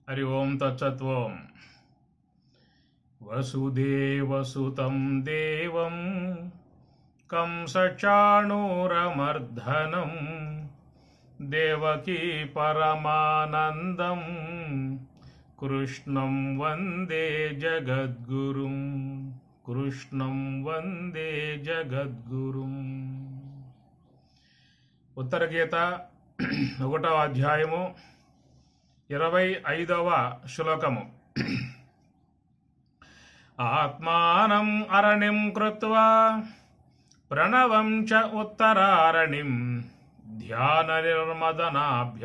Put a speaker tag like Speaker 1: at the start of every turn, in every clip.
Speaker 1: हरि ओम तत्सत्वं वसुदेवसुतं देवं कंसचाणूरमर्दनं देवकी परमानन्दं कृष्णं वन्दे जगद्गुरुं कृष्णं वन्दे जगद्गुरुं। उत्तर गीता 1వ అధ్యాయము 25వ శ్లోకము. ఆత్మానం అరణిం కృత్వా ప్రణవం చ ఉత్తరారణిం ధ్యాన నిర్మదనాభ్యాసాత్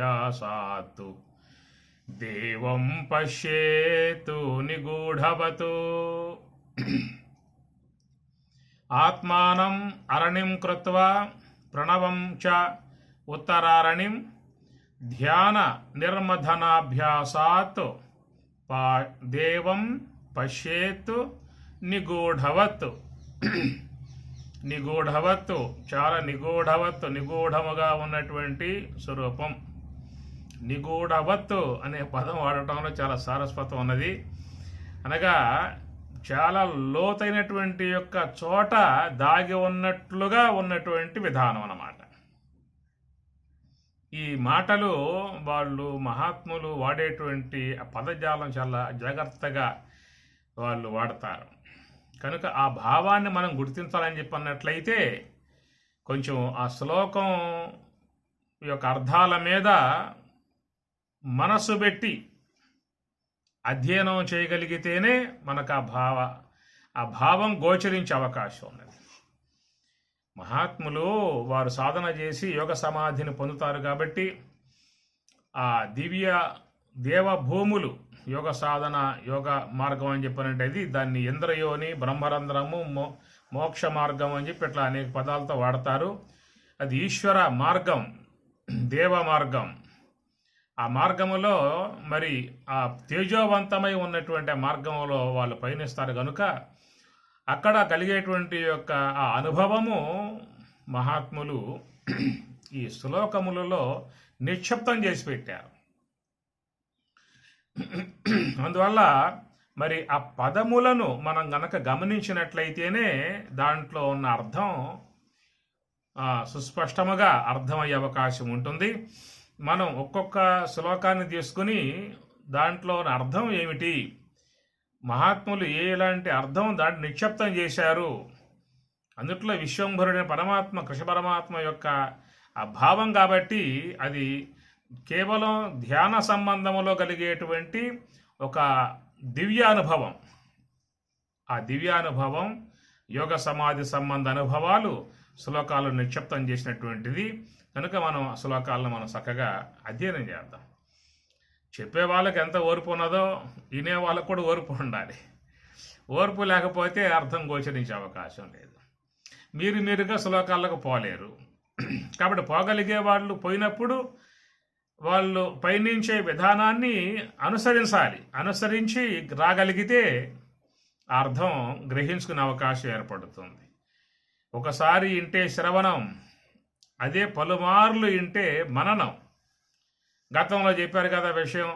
Speaker 1: దేవం పశ్యేతు నిగూఢవతు. ఆత్మానం అరణిం కృత్వా ప్రణవం చ ఉత్తరారణిం ధ్యాన నిర్మధనాభ్యాసాత్ దేవం పశ్యేత్ నిగూఢవత్. నిగూఢవత్ చాలా నిగూఢముగా ఉన్నటువంటి స్వరూపం. నిగూఢవత్ అనే పదం వాడటంలో చాలా సారస్వతం ఉన్నది. అనగా చాలా లోతైనటువంటి యొక్క చోట దాగి ఉన్నట్లుగా ఉన్నటువంటి విధానం అన్నమాట. ఈ మాటలు వాళ్ళు మహాత్ములు వాడేటువంటి ఆ పదజాలం చాలా జాగ్రత్తగా వాళ్ళు వాడతారు. కనుక ఆ భావాన్ని మనం గుర్తించాలని చెప్పన్నట్లయితే కొంచెం ఆ శ్లోకం యొక్క అర్థాల మీద మనసు పెట్టి అధ్యయనం చేయగలిగితేనే మనకు ఆ భావం గోచరించే అవకాశం ఉన్నది. మహాత్ములు వారు సాధన చేసి యోగ సమాధిని పొందుతారు కాబట్టి ఆ దివ్య దేవభూములు యోగ సాధన యోగ మార్గం అని చెప్పినట్టయితే దాన్ని ఇంద్రయోని, బ్రహ్మరంధ్రము, మోక్ష మార్గం అని చెప్పి ఇట్లా అనేక పదాలతో వాడతారు. అది ఈశ్వర మార్గం, దేవ మార్గం. ఆ మార్గములో మరి ఆ తేజోవంతమై ఉన్నటువంటి ఆ మార్గంలో వాళ్ళు పయనిస్తారు కనుక అక్కడ కలిగేటువంటి యొక్క ఆ అనుభవము మహాత్ములు ఈ శ్లోకములలో నిక్షిప్తం చేసి పెట్టారు. అందువల్ల మరి ఆ పదములను మనం గనక గమనించినట్లయితేనే దాంట్లో ఉన్న అర్థం సుస్పష్టముగా అర్థమయ్యే అవకాశం ఉంటుంది. మనం ఒక్కొక్క శ్లోకాన్ని తీసుకుని దాంట్లో ఉన్న అర్థం ఏమిటి, మహాత్ములు ఎలాంటి అర్థం దాన్ని నిక్షిప్తం చేశారు, అందుట్లో విశ్వంభరుడైన పరమాత్మ కృష్ణ పరమాత్మ యొక్క ఆ భావం కాబట్టి అది కేవలం ధ్యాన సంబంధములో కలిగేటువంటి ఒక దివ్యానుభవం. ఆ దివ్యానుభవం యోగ సమాధి సంబంధ అనుభవాలు శ్లోకాలు నిక్షిప్తం చేసినటువంటిది. కనుక మనం ఆ శ్లోకాలను మనం చక్కగా అధ్యయనం చేద్దాం. చెప్పే వాళ్ళకి ఎంత ఓర్పు ఉన్నదో వినే వాళ్ళకు కూడా ఓర్పు ఉండాలి. ఓర్పు లేకపోతే అర్థం గోచరించే అవకాశం లేదు. మీరుగా శ్లోకాలకు పోలేరు. కాబట్టి పోగలిగే వాళ్ళు పోయినప్పుడు వాళ్ళు పయనించే విధానాన్ని అనుసరించాలి. అనుసరించి రాగలిగితే అర్థం గ్రహించుకునే అవకాశం ఏర్పడుతుంది. ఒకసారి ఇంటే శ్రవణం, అదే పలుమార్లు ఇంటే మననం. గతంలో చెప్పారు కదా విషయం,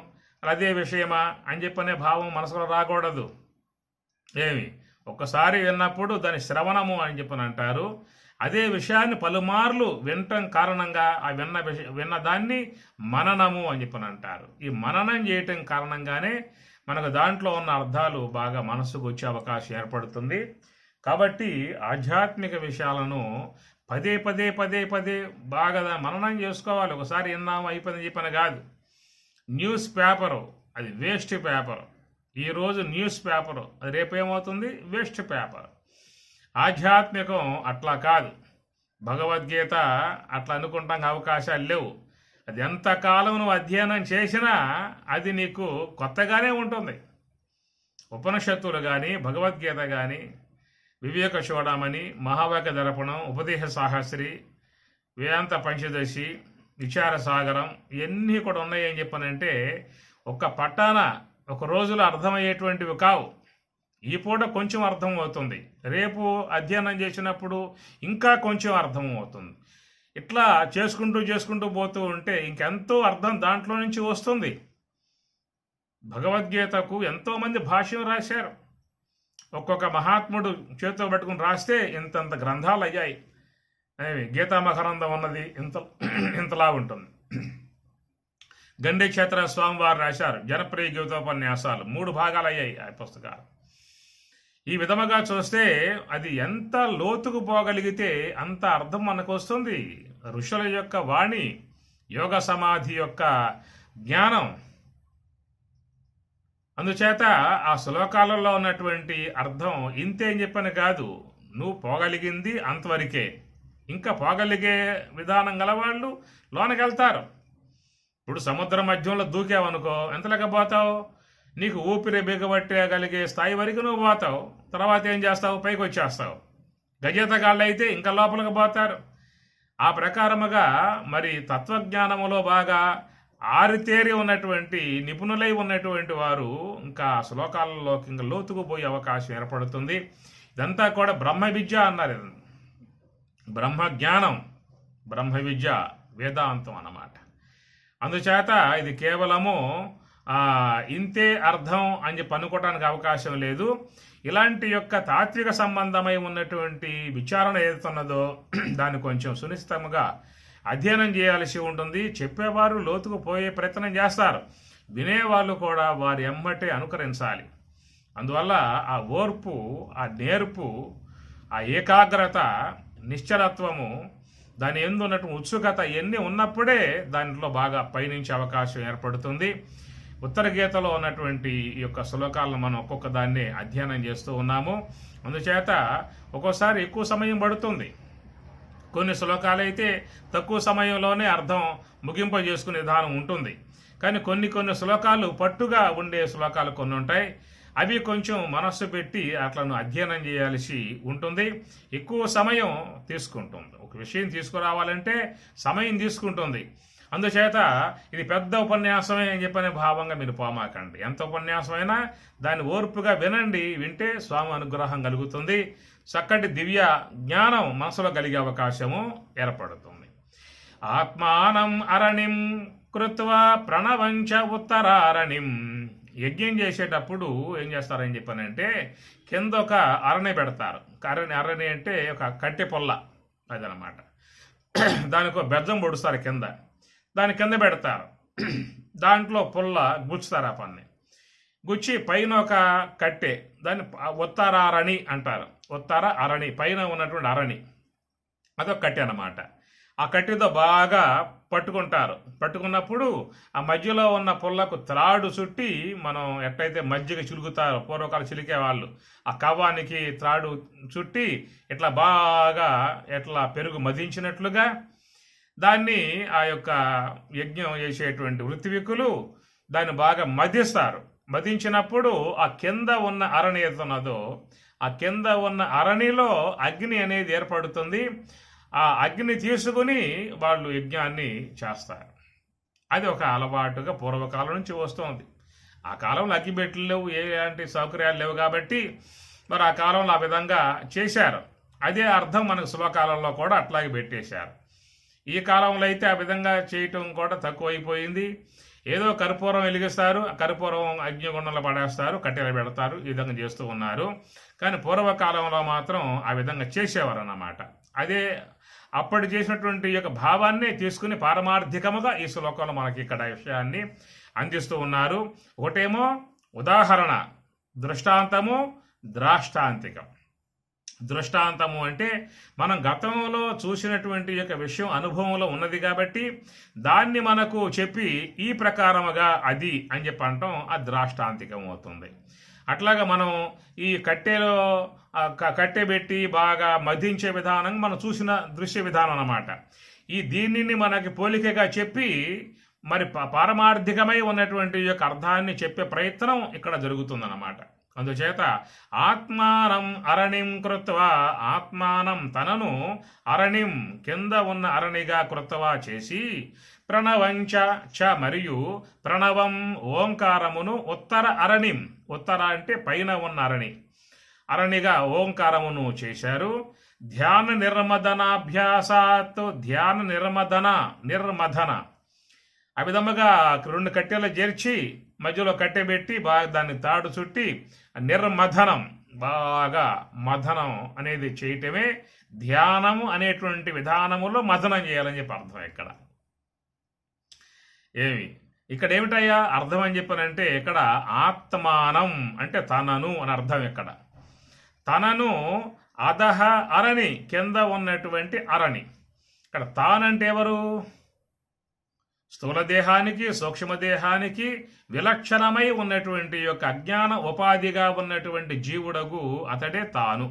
Speaker 1: అదే విషయమా అని చెప్పనే భావం మనసులో రాకూడదు. ఏమి ఒక్కసారి విన్నప్పుడు దాని శ్రవణము అని చెప్పని అంటారు. అదే విషయాన్ని పలుమార్లు వినటం కారణంగా ఆ విన్నదాన్ని మననము అని చెప్పని అంటారు. ఈ మననం చేయటం కారణంగానే మనకు దాంట్లో ఉన్న అర్థాలు బాగా మనసుకు వచ్చే అవకాశం ఏర్పడుతుంది. కాబట్టి ఆధ్యాత్మిక విషయాలను పదే బాగా మననం చేసుకోవాలి. ఒకసారి విన్నాము అయిపోయింది చెప్పని కాదు. న్యూస్ పేపరు అది వేస్ట్ పేపర్. ఈరోజు న్యూస్ పేపరు అది రేపు ఏమవుతుంది, వేస్ట్ పేపర్. ఆధ్యాత్మికం అట్లా కాదు. భగవద్గీత అట్లా అనుకుంటాం అవకాశాలు లేవు. అది ఎంతకాలం నువ్వు అధ్యయనం చేసినా అది నీకు కొత్తగానే ఉంటుంది. ఉపనిషత్తులు కానీ భగవద్గీత కానీ వివేక చూడమని, మహావాక్య దర్పణం, ఉపదేశ సాహస్రి, వేదాంత పంచదశి, విచార సాగరం ఇవన్నీ కూడా ఉన్నాయి అని చెప్పనంటే ఒక పట్టాన ఒక రోజులో అర్థమయ్యేటువంటివి కావు. ఈ పూట కొంచెం అర్థం అవుతుంది, రేపు అధ్యయనం చేసినప్పుడు ఇంకా కొంచెం అర్థం అవుతుంది. ఇట్లా చేసుకుంటూ పోతూ ఉంటే ఇంకెంతో అర్థం దాంట్లో నుంచి వస్తుంది. భగవద్గీతకు ఎంతోమంది భాష్యం రాశారు. ఒక్కొక్క మహాత్ముడు చేతితో పట్టుకుని రాస్తే ఇంతంత గ్రంథాలు అయ్యాయి. గీతా మకరందం ఉన్నది ఇంతలా ఉంటుంది. గండి క్షేత్ర స్వామివారు రాశారు జనప్రియ గీతోపన్యాసాలు, 3 భాగాలు అయ్యాయి ఆ పుస్తకాలు. ఈ విధముగా చూస్తే అది ఎంత లోతుకు పోగలిగితే అంత అర్థం మనకు వస్తుంది. ఋషుల యొక్క వాణి, యోగ సమాధి యొక్క జ్ఞానం. అందుచేత ఆ శ్లోకాలలో ఉన్నటువంటి అర్థం ఇంతే అని చెప్పని కాదు, నువ్వు పోగలిగింది అంతవరకే. ఇంకా పోగలిగే విధానం గలవాళ్ళు లోనకెళ్తారు. ఇప్పుడు సముద్ర మధ్యంలో దూకావనుకో ఎంతలాగా పోతావు? నీకు ఊపిరి బిగబట్టగలిగే స్థాయి వరకు నువ్వు పోతావు. తర్వాత ఏం చేస్తావు? పైకి వచ్చేస్తావు. గజేతగాళ్ళు అయితే ఇంకా లోపలికి పోతారు. ఆ ప్రకారముగా మరి తత్వజ్ఞానములో బాగా ఆరితేరి ఉన్నటువంటి నిపుణులై ఉన్నటువంటి వారు ఇంకా శ్లోకాలలోకి ఇంకా లోతుకు పోయే అవకాశం ఏర్పడుతుంది. ఇదంతా కూడా బ్రహ్మ విద్య అన్నారు. బ్రహ్మ జ్ఞానం, బ్రహ్మ విద్య, వేదాంతం అన్నమాట. అందుచేత ఇది కేవలము ఇంతే అర్థం అని చెప్పి అనుకోవడానికి అవకాశం లేదు. ఇలాంటి యొక్క తాత్విక సంబంధమై ఉన్నటువంటి విచారణ ఏదైతున్నదో దాన్ని కొంచెం సునిశ్చితంగా అధ్యయనం చేయాల్సి ఉంటుంది. చెప్పేవారు లోతుకు పోయే ప్రయత్నం చేస్తారు, వినేవాళ్ళు కూడా వారి ఎమ్మటే అనుకరించాలి. అందువల్ల ఆ ఓర్పు, ఆ నేర్పు, ఆ ఏకాగ్రత, నిశ్చలత్వము, దాని ఎందు ఉన్నటువంటి ఉత్సుకత ఎన్ని ఉన్నప్పుడే దాంట్లో బాగా పయనించే అవకాశం ఏర్పడుతుంది. ఉత్తర గీతలో ఉన్నటువంటి ఈ యొక్క శ్లోకాలను మనం ఒక్కొక్క దాన్ని అధ్యయనం చేస్తూ ఉన్నాము. అందుచేత ఒక్కోసారి ఎక్కువ సమయం పడుతుంది. కొన్ని శ్లోకాలైతే తక్కువ సమయంలోనే అర్థం ముగింపు చేసుకునే విధానం ఉంటుంది. కానీ కొన్ని శ్లోకాలు పట్టుగా ఉండే శ్లోకాలు కొన్ని ఉంటాయి. అవి కొంచెం మనస్సు పెట్టి అట్లను అధ్యయనం చేయాల్సి ఉంటుంది. ఎక్కువ సమయం తీసుకుంటుంది. ఒక విషయం తీసుకురావాలంటే సమయం తీసుకుంటుంది. అందుచేత ఇది పెద్ద ఉపన్యాసమే అని చెప్పనే భావంగా మీరు పోమాకండి. ఎంత ఉపన్యాసమైనా దాన్ని ఓర్పుగా వినండి. వింటే స్వామి అనుగ్రహం కలుగుతుంది. చక్కటి దివ్య జ్ఞానం మనసులో కలిగే అవకాశము ఏర్పడుతుంది. ఆత్మానం అరణిం కృత్వా ప్రణవంచ ఉత్తరారణిం. యజ్ఞం చేసేటప్పుడు ఏం చేస్తారని చెప్పానంటే కింద ఒక అరణి పెడతారు. అరణి అంటే ఒక కట్టె పొల్ల, అదనమాట. దానికి ఒక బెజ్జం పొడుస్తారు కింద, దాని కింద పెడతారు. దాంట్లో పుల్ల గుచ్చుతారు. ఆ పన్ని గుచ్చి పైన ఒక కట్టె, దాన్ని ఉత్తర అరణి అంటారు. ఉత్తర అరణి పైన ఉన్నటువంటి అరణి, అదొక కట్టె అన్నమాట. ఆ కట్టెతో బాగా పట్టుకుంటారు. పట్టుకున్నప్పుడు ఆ మధ్యలో ఉన్న పుల్లకు త్రాడు చుట్టి, మనం ఎట్లయితే మజ్జిగ చిలుకుతారో పూర్వకాలు చిలికేవాళ్ళు, ఆ కవ్వానికి త్రాడు చుట్టి ఇట్లా బాగా ఎట్లా పెరుగు మదించినట్లుగా దాన్ని ఆ యొక్క యజ్ఞం చేసేటువంటి వృత్తివికులు దాన్ని బాగా మదిస్తారు. మదించినప్పుడు ఆ కింద ఉన్న అరణి ఏదున్నదో ఆ కింద ఉన్న అరణిలో అగ్ని అనేది ఏర్పడుతుంది. ఆ అగ్ని తీసుకుని వాళ్ళు యజ్ఞాన్ని చేస్తారు. అది ఒక అలవాటుగా పూర్వకాలం నుంచి వస్తుంది. ఆ కాలంలో అగ్గిపెట్టెలు లేవు, ఎలాంటి సౌకర్యాలు లేవు కాబట్టి మరి ఆ కాలంలో ఆ విధంగా చేశారు. అదే అర్థం మనకు శ్లోకాలంలో కూడా అట్లాగే పెట్టేశారు. ఈ కాలంలో అయితే ఆ విధంగా చేయటం కూడా తక్కువైపోయింది. ఏదో కర్పూరం వెలిగిస్తారు, కర్పూరం అగ్నిగుండంలో పడేస్తారు, కట్టెలు పెడతారు, ఈ విధంగా చేస్తూ ఉన్నారు. కానీ పూర్వకాలంలో మాత్రం ఆ విధంగా చేసేవారు అన్నమాట. అదే అప్పటి చేసినటువంటి యొక్క భావాన్ని తీసుకుని పారమార్థికముగా ఈ శ్లోకంలో మనకి ఇక్కడ విషయాన్ని అందిస్తూ ఉన్నారు. ఒకటేమో ఉదాహరణ, దృష్టాంతము, ద్రాష్టాంతికం. దృష్టాంతము అంటే మనం గతంలో చూసినటువంటి యొక్క విషయం అనుభవంలో ఉన్నది కాబట్టి దాన్ని మనకు చెప్పి ఈ ప్రకారముగా అది అని చెప్పి అంటాం, అది ద్రాష్టాంతికం అవుతుంది. అట్లాగా మనం ఈ కట్టెలో కట్టె పెట్టి బాగా మధించే విధానం మనం చూసిన దృశ్య విధానం అన్నమాట. ఈ దీనిని మనకి పోలికగా చెప్పి మరి పారమార్థికమై ఉన్నటువంటి యొక్క అర్థాన్ని చెప్పే ప్రయత్నం ఇక్కడ జరుగుతుందన్నమాట. అందుచేత ఆత్మానం అరణిం కృత్వా, ఆత్మానం తనను అరణిం కింద ఉన్న అరణిగా కృత్వా చేసి, ప్రణవంచ చ మరియు ప్రణవం ఓంకారమును ఉత్తర అరణిం, ఉత్తర అంటే పైన ఉన్న అరణి, అరణిగా ఓంకారమును చేశారు. ధ్యాన నిర్మదనాభ్యాసాత్, ధ్యాన నిర్మదన ఆ విధముగా 2 కట్టెలు చేర్చి మధ్యలో కట్టెబెట్టి బాగా దాన్ని తాడు చుట్టి నిర్మథనం, బాగా మథనం అనేది చేయటమే ధ్యానము అనేటువంటి విధానములో మథనం చేయాలని చెప్పి అర్థం. ఇక్కడ ఏమిటయ్యా అర్థం అని చెప్పనంటే, ఇక్కడ ఆత్మానం అంటే తనను అని అర్థం. ఇక్కడ తనను అధహ అరణి, కింద ఉన్నటువంటి అరణి. ఇక్కడ తానంటే ఎవరు? స్థూల దేహానికి సూక్ష్మదేహానికి విలక్షణమై ఉన్నటువంటి యొక్క అజ్ఞాన ఉపాధిగా ఉన్నటువంటి జీవుడగు అతడే తాను.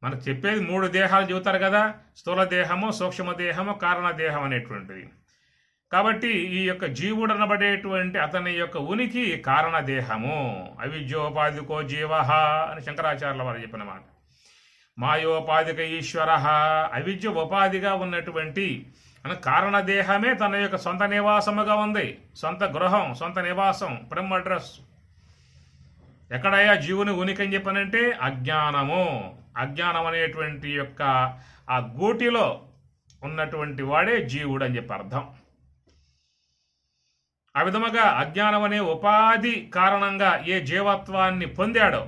Speaker 1: మనకు చెప్పేది 3 దేహాలు చెబుతారు కదా, స్థూల దేహము, సూక్ష్మదేహము, కారణదేహం అనేటువంటిది. కాబట్టి ఈ యొక్క జీవుడు అనబడేటువంటి అతని యొక్క ఉనికి కారణదేహము. అవిద్యోపాధికో జీవ అని శంకరాచార్యుల వారు చెప్పిన మాట. మాయోపాధిక ఈశ్వర, అవిద్య ఉపాధిగా ఉన్నటువంటి కారణదేహమే తన యొక్క సొంత నివాసముగా ఉంది. సొంత గృహం, సొంత నివాసం, బ్రహ్మ అడ్రస్. ఎక్కడయ్యా జీవుని ఉనికి అని చెప్పనంటే అజ్ఞానము. అజ్ఞానం అనేటువంటి యొక్క ఆ గూటిలో ఉన్నటువంటి వాడే జీవుడు అని చెప్పి అర్థం. ఆ విధముగా అజ్ఞానం అనే ఉపాధి కారణంగా ఏ జీవత్వాన్ని పొందాడో,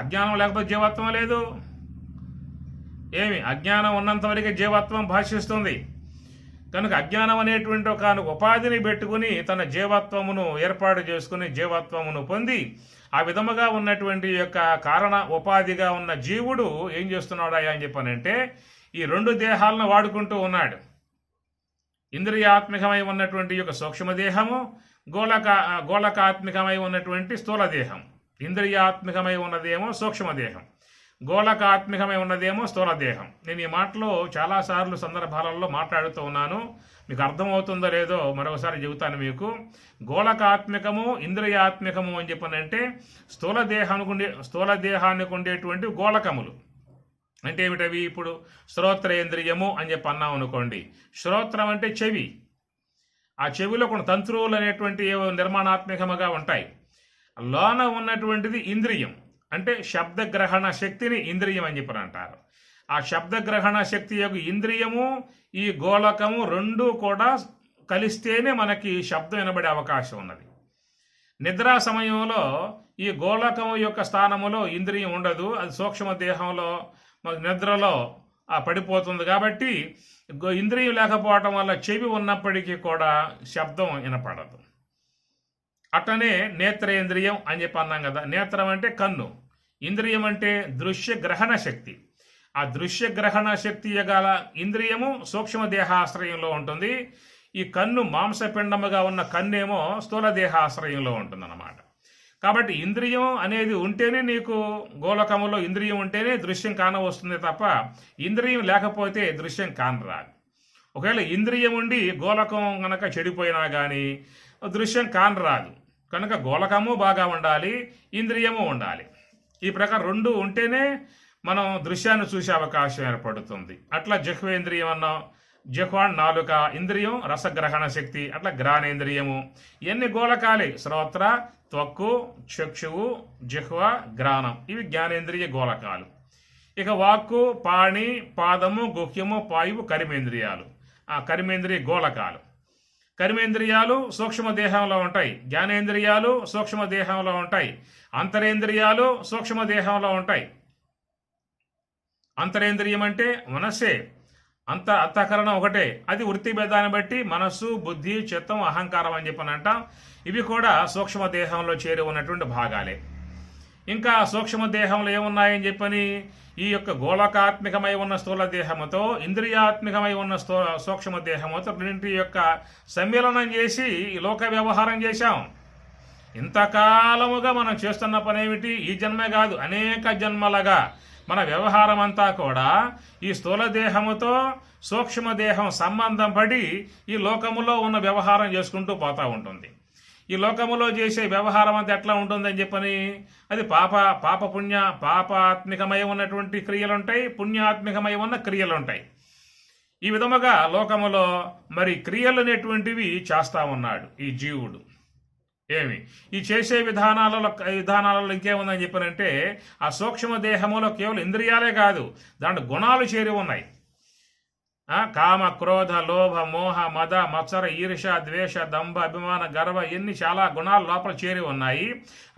Speaker 1: అజ్ఞానం లేకపోతే జీవత్వం లేదు. అజ్ఞానం ఉన్నంత వరకే జీవత్వం భాషిస్తుంది. కనుక అజ్ఞానం అనేటువంటి ఒక ఉపాధిని పెట్టుకుని తన జీవత్వమును ఏర్పాటు చేసుకుని జీవత్వమును పొంది ఆ విధముగా ఉన్నటువంటి యొక్క కారణ ఉపాధిగా ఉన్న జీవుడు ఏం చేస్తున్నాడా అని చెప్పనంటే, ఈ 2 దేహాలను వాడుకుంటూ ఉన్నాడు. ఇంద్రియాత్మికమై ఉన్నటువంటి యొక్క సూక్ష్మదేహము, గోళకాత్మికమై ఉన్నటువంటి స్థూలదేహం. ఇంద్రియాత్మికమై ఉన్నదేమో సూక్ష్మదేహం, గోళకాత్మికమై ఉన్నదేమో స్థూలదేహం. నేను ఈ మాటలో చాలాసార్లు సందర్భాలలో మాట్లాడుతూ ఉన్నాను. మీకు అర్థమవుతుందో లేదో మరొకసారి చెబుతాను మీకు. గోళకాత్మికము, ఇంద్రియాత్మికము అని చెప్పనంటే స్థూలదేహానికి ఉండేటువంటి గోళకములు అంటే ఏమిటవి? ఇప్పుడు శ్రోత్రేంద్రియము అని చెప్పి అన్నాం అనుకోండి. శ్రోత్రం అంటే చెవి. ఆ చెవిలో కొన్ని తంత్రువులు అనేటువంటి నిర్మాణాత్మకముగా ఉంటాయి. లోన ఉన్నటువంటిది ఇంద్రియం అంటే శబ్దగ్రహణ శక్తిని ఇంద్రియం అని చెప్పి అంటారు. ఆ శబ్దగ్రహణ శక్తి యొక్క ఇంద్రియము, ఈ గోళకము 2 కూడా కలిస్తేనే మనకి శబ్దం వినబడే అవకాశం ఉన్నది. నిద్రా సమయంలో ఈ గోళకము యొక్క స్థానములో ఇంద్రియం ఉండదు. అది సూక్ష్మ దేహంలో నిద్రలో పడిపోతుంది. కాబట్టి ఇంద్రియం లేకపోవటం వల్ల చెవి ఉన్నప్పటికీ కూడా శబ్దం వినపడదు. అట్లనే నేత్రేంద్రియం అని చెప్పి అన్నాం కదా. నేత్రం అంటే కన్ను, ఇంద్రియం అంటే దృశ్య గ్రహణ శక్తి. ఆ దృశ్య గ్రహణ శక్తి గల ఇంద్రియము సూక్ష్మ దేహాశ్రయంలో ఉంటుంది. ఈ కన్ను మాంసపిండముగా ఉన్న కన్నేమో స్థూల దేహాశ్రయంలో ఉంటుందన్నమాట. కాబట్టి ఇంద్రియం అనేది ఉంటేనే నీకు గోళకములో ఇంద్రియం ఉంటేనే దృశ్యం కానవస్తుంది తప్ప ఇంద్రియం లేకపోతే దృశ్యం కానరాదు. ఒకవేళ ఇంద్రియం ఉండి గోళకం కనుక చెడిపోయినా కానీ దృశ్యం కానరాదు. కనుక గోళకము బాగా ఉండాలి, ఇంద్రియము ఉండాలి. ఈ ప్రకారం 2 ఉంటేనే మనం దృశ్యాన్ని చూసే అవకాశం ఏర్పడుతుంది. అట్లా జిహ్వేంద్రియం అన్నాం. జిహ్వాన్ నాలుక ఇంద్రియం, రసగ్రహణ శక్తి. అట్లా గ్రానేంద్రియము. ఇవన్నీ గోళకాలే. శ్రోత్ర, త్వక్కు, చక్షువు, జిహ్వ, గ్రాణం ఇవి జ్ఞానేంద్రియ గోళకాలు. ఇక వాక్కు, పాణి, పాదము, గుహ్యము, పాయువు కర్మేంద్రియాలు. ఆ కర్మేంద్రియ గోళకాలు. కర్మేంద్రియాలు సూక్ష్మ దేహంలో ఉంటాయి, జ్ఞానేంద్రియాలు సూక్ష్మ దేహంలో ఉంటాయి, అంతరేంద్రియాలు సూక్ష్మ దేహంలో ఉంటాయి. అంతరేంద్రియం అంటే మనస్సే, అంతఃకరణం ఒకటే. అది వృత్తి భేదాన్ని బట్టి మనస్సు, బుద్ధి, చిత్తం, అహంకారం అని చెప్పని అంటాం. ఇవి కూడా సూక్ష్మ దేహంలో చేరి ఉన్నటువంటి భాగాలే. ఇంకా సూక్ష్మ దేహంలో ఏమున్నాయని చెప్పని ఈ యొక్క గోళకాత్మికమై ఉన్న స్థూల దేహముతో ఇంద్రియాత్మికమై ఉన్న సూక్ష్మ దేహముతో రెండింటి యొక్క సమ్మేళనం చేసి ఈ లోక వ్యవహారం చేశాం. ఇంతకాలముగా మనం చేస్తున్న పని ఏమిటి? ఈ జన్మే కాదు, అనేక జన్మలుగా మన వ్యవహారం అంతా కూడా ఈ స్థూల దేహముతో సూక్ష్మదేహం సంబంధం పడి ఈ లోకములో ఉన్న వ్యవహారం చేసుకుంటూ పోతూ ఉంటుంది. ఈ లోకములో చేసే వ్యవహారం అంతా ఎట్లా ఉంటుందని చెప్పని అది పాపాత్మికమై ఉన్నటువంటి క్రియలుంటాయి, పుణ్యాత్మికమై ఉన్న క్రియలుంటాయి. ఈ విధముగా లోకములో మరి క్రియలు అనేటువంటివి చేస్తా ఉన్నాడు ఈ జీవుడు. ఈ చేసే విధానాలలో ఇంకేముందని చెప్పనంటే ఆ సూక్ష్మ దేహములో కేవలం ఇంద్రియాలే కాదు, దాంట్లో గుణాలు చేరి ఉన్నాయి. కామ క్రోధ లోభ మోహ మద మత్సర ఈర్ష ద్వేష దంభ అభిమాన గర్వ ఎన్ని చాలా గుణాలు లోపల చేరి ఉన్నాయి.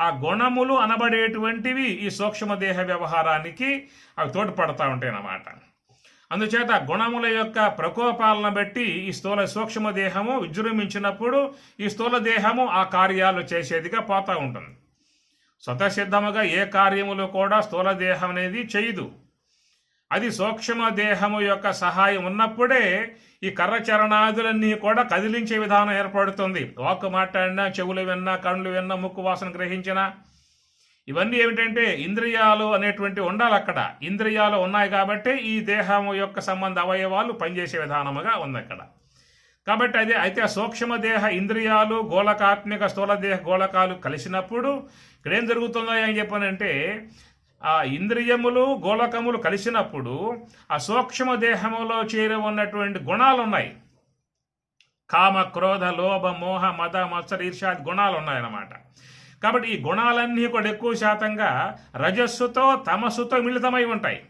Speaker 1: ఆ గుణములు అనబడేటువంటివి ఈ సూక్ష్మదేహ వ్యవహారానికి అవి తోడ్పడతా ఉంటాయి అన్నమాట. అందుచేత గుణముల యొక్క ప్రకోపాలను బట్టి ఈ సూక్ష్మదేహము విజృంభించినప్పుడు ఈ స్థూల దేహము ఆ కార్యాలు చేసేదిగా పోతూ ఉంటుంది. స్వతసిద్ధముగా ఏ కార్యములు కూడా స్థూల దేహం అనేది చేయదు. అది సూక్ష్మదేహము యొక్క సహాయం ఉన్నప్పుడే ఈ కర్రచరణాదులన్నీ కూడా కదిలించే విధానం ఏర్పడుతుంది. వాక్కు మాట్లాడినా, చెవులు విన్నా, కళ్ళు విన్నా, ముక్కు వాసన గ్రహించినా ఇవన్నీ ఏమిటంటే ఇంద్రియాలు అనేటువంటి ఉండాలి. అక్కడ ఇంద్రియాలు ఉన్నాయి కాబట్టి ఈ దేహము యొక్క సంబంధ అవయవాలు పనిచేసే విధానముగా ఉంది అక్కడ. కాబట్టి అయితే సూక్ష్మదేహ ఇంద్రియాలు గోళకాత్మిక స్థూలదేహ గోళకాలు కలిసినప్పుడు ఇక్కడ ఏం జరుగుతుందో అని చెప్పనంటే ఆ ఇంద్రియములు గోళకములు కలిసినప్పుడు ఆ సూక్ష్మదేహములో చేరి ఉన్నటువంటి గుణాలు ఉన్నాయి. కామ క్రోధ లోభ మోహ మద మత్సర ఈర్ష్యాది గుణాలు ఉన్నాయన్నమాట. కాబట్టి ఈ గుణాలన్నీ కూడా ఎక్కువ శాతంగా రజస్సుతో తమస్సుతో మిళితమై ఉంటాయి.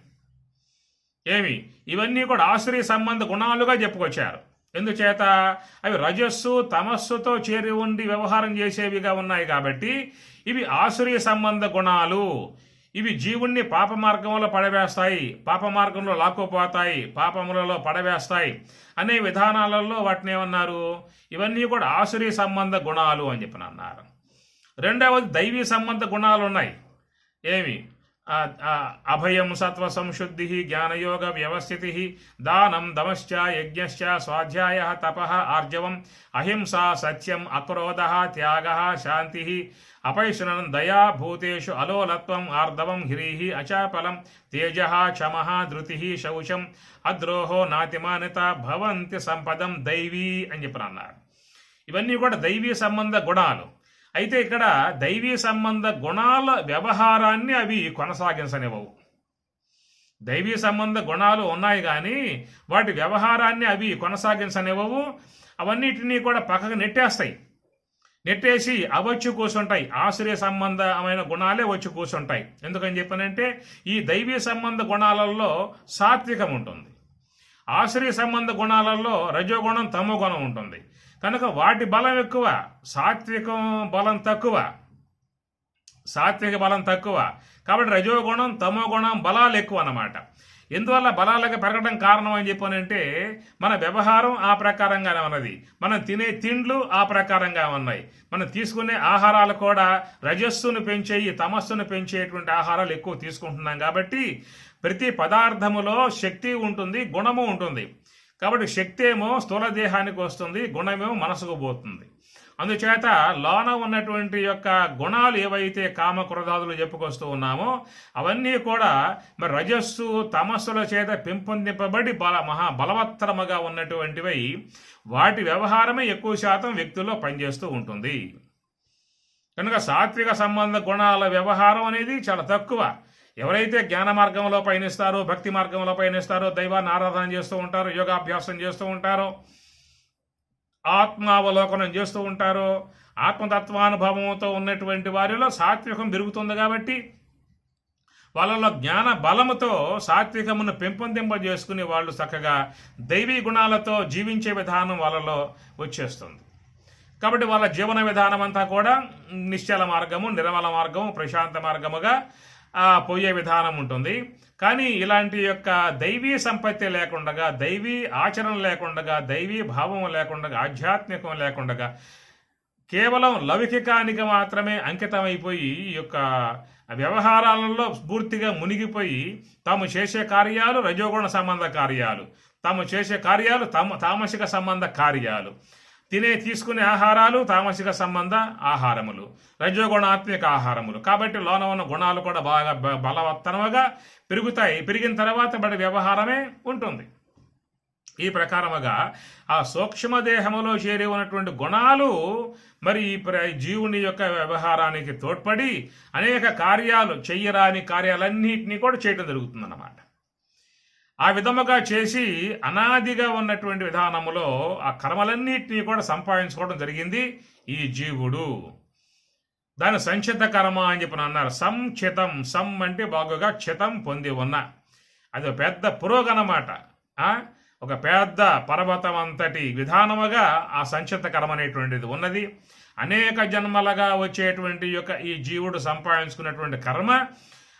Speaker 1: ఇవన్నీ కూడా ఆశ్రయ సంబంధ గుణాలుగా చెప్పుకొచ్చారు. ఎందుచేత అవి రజస్సు తమస్సుతో చేరి ఉండి వ్యవహారం చేసేవిగా ఉన్నాయి కాబట్టి ఇవి ఆశ్రయ సంబంధ గుణాలు. ఇవి జీవుణ్ణి పాప మార్గంలో పడవేస్తాయి, పాప మార్గంలో లాక్కుపోతాయి, పాపములలో పడవేస్తాయి అనే విధానాలలో వాటిని ఏమన్నారు, ఇవన్నీ కూడా ఆసురీ సంబంధ గుణాలు అని చెప్పి అన్నారు. రెండవది దైవీ సంబంధ గుణాలు ఉన్నాయి. అభయం సత్వ సంశుద్ధి జ్ఞానయోగ వ్యవస్థితి దానం దమశ్చ యజ్ఞశ్చ స్వాధ్యాయ తపః ఆర్జవం అహింస సత్యం అక్రోధ త్యాగ శాంతి అపైశునం దయా భూతేషు అలోలత్వం ఆర్దవం హ్రీః అచాపలం తేజ క్షమః ధృతి శౌచం అద్రోహో నాతిమానిత భవంతి సంపదం దైవీ అని చెప్పి అన్నారు. ఇవన్నీ కూడా దైవీ సంబంధ గుణాలు. అయితే ఇక్కడ దైవీ సంబంధ గుణాల వ్యవహారాన్ని అవి కొనసాగించనివ్వవు. దైవీ సంబంధ గుణాలు ఉన్నాయి కానీ వాటి వ్యవహారాన్ని అవి కొనసాగించనివ్వవు. అవన్నిటినీ కూడా పక్కకు నెట్టేసి అవచ్చి కూర్చుంటాయి. ఆశ్రయ సంబంధమైన గుణాలే వచ్చి కూర్చుంటాయి. ఎందుకని చెప్పనంటే ఈ దైవీ సంబంధ గుణాలలో సాత్వికం ఉంటుంది, ఆశ్రయ సంబంధ గుణాలలో రజోగుణం తమో గుణం ఉంటుంది. కనుక వాటి బలం ఎక్కువ, సాత్విక బలం తక్కువ. కాబట్టి రజోగుణం తమో గుణం బలాలు ఎక్కువ అన్నమాట. ఎందువల్ల బలాలకు పెరగడం కారణం అని చెప్పనంటే మన వ్యవహారం ఆ ప్రకారంగానే ఉన్నది, మనం తినే తిండ్లు ఆ ప్రకారంగా ఉన్నాయి, మనం తీసుకునే ఆహారాలు కూడా రజస్సును పెంచేయి తమస్సును పెంచేటువంటి ఆహారాలు ఎక్కువ తీసుకుంటున్నాం. కాబట్టి ప్రతి పదార్థములో శక్తి ఉంటుంది, గుణము ఉంటుంది. కాబట్టి శక్తి ఏమో స్థూల దేహానికి వస్తుంది, గుణమేమో మనసుకు పోతుంది. అందుచేత లోన ఉన్నటువంటి యొక్క గుణాలు ఏవైతే కామక్రోధాదులు చెప్పుకొస్తూ ఉన్నామో అవన్నీ కూడా మరి రజస్సు తమస్సుల చేత పెంపొందింపబడి బలవత్తరముగా ఉన్నటువంటివై వాటి వ్యవహారమే ఎక్కువ శాతం వ్యక్తుల్లో పనిచేస్తూ ఉంటుంది. కనుక సాత్విక సంబంధ గుణాల వ్యవహారం అనేది చాలా తక్కువ. ఎవరైతే జ్ఞాన మార్గంలో పయనిస్తారో, భక్తి మార్గంలో పయనిస్తారో, దైవాన్ని ఆరాధన చేస్తూ ఉంటారో, యోగాభ్యాసం చేస్తూ ఉంటారో, ఆత్మావలోకనం చేస్తూ ఉంటారో, ఆత్మతత్వానుభవంతో ఉన్నటువంటి వారిలో సాత్వికం పెరుగుతుంది. కాబట్టి వాళ్ళలో జ్ఞాన బలముతో సాత్వికమును పెంపొందింపజేసుకుని వాళ్ళు చక్కగా దైవీ గుణాలతో జీవించే విధానం వాళ్ళలో వచ్చేస్తుంది. కాబట్టి వాళ్ళ జీవన విధానం అంతా కూడా నిశ్చల మార్గము, నిర్మల మార్గము, ప్రశాంత మార్గముగా పోయే విధానం ఉంటుంది. కానీ ఇలాంటి యొక్క దైవీ సంపత్తి లేకుండా, దైవీ ఆచరణ లేకుండా, దైవీ భావం లేకుండా, ఆధ్యాత్మికం లేకుండా కేవలం లౌకికానికి మాత్రమే అంకితమైపోయి ఈ యొక్క వ్యవహారాలలో పూర్తిగా మునిగిపోయి తాము చేసే కార్యాలు రజోగుణ సంబంధ కార్యాలు, తాము చేసే కార్యాలు తామసిక సంబంధ కార్యాలు, తీసుకునే ఆహారాలు తామసిక సంబంధ ఆహారములు, రజోగుణాత్మిక ఆహారములు. కాబట్టి లోన ఉన్న గుణాలు కూడా బాగా బలవత్తరముగా పెరుగుతాయి. పెరిగిన తర్వాత బడి వ్యవహారమే ఉంటుంది. ఈ ప్రకారముగా ఆ సూక్ష్మదేహములో చేరి ఉన్నటువంటి గుణాలు మరి జీవుని యొక్క వ్యవహారానికి తోడ్పడి అనేక కార్యాలు, చెయ్యరాని కార్యాలన్నింటినీ కూడా చేయడం జరుగుతుందన్నమాట. ఆ విధముగా చేసి అనాదిగా ఉన్నటువంటి విధానములో ఆ కర్మలన్నింటినీ కూడా సంపాదించుకోవడం జరిగింది ఈ జీవుడు. దాని సంచిత కర్మ అని చెప్పి అన్నారు. సంచితం, సం అంటే బాగుగా చితం పొంది ఉన్న, అది పెద్ద పురోగనమాట. ఒక పెద్ద పర్వతం అంతటి విధానముగా ఆ సంచిత కర్మ అనేటువంటిది ఉన్నది. అనేక జన్మలుగా వచ్చేటువంటి యొక్క ఈ జీవుడు సంపాదించుకున్నటువంటి కర్మ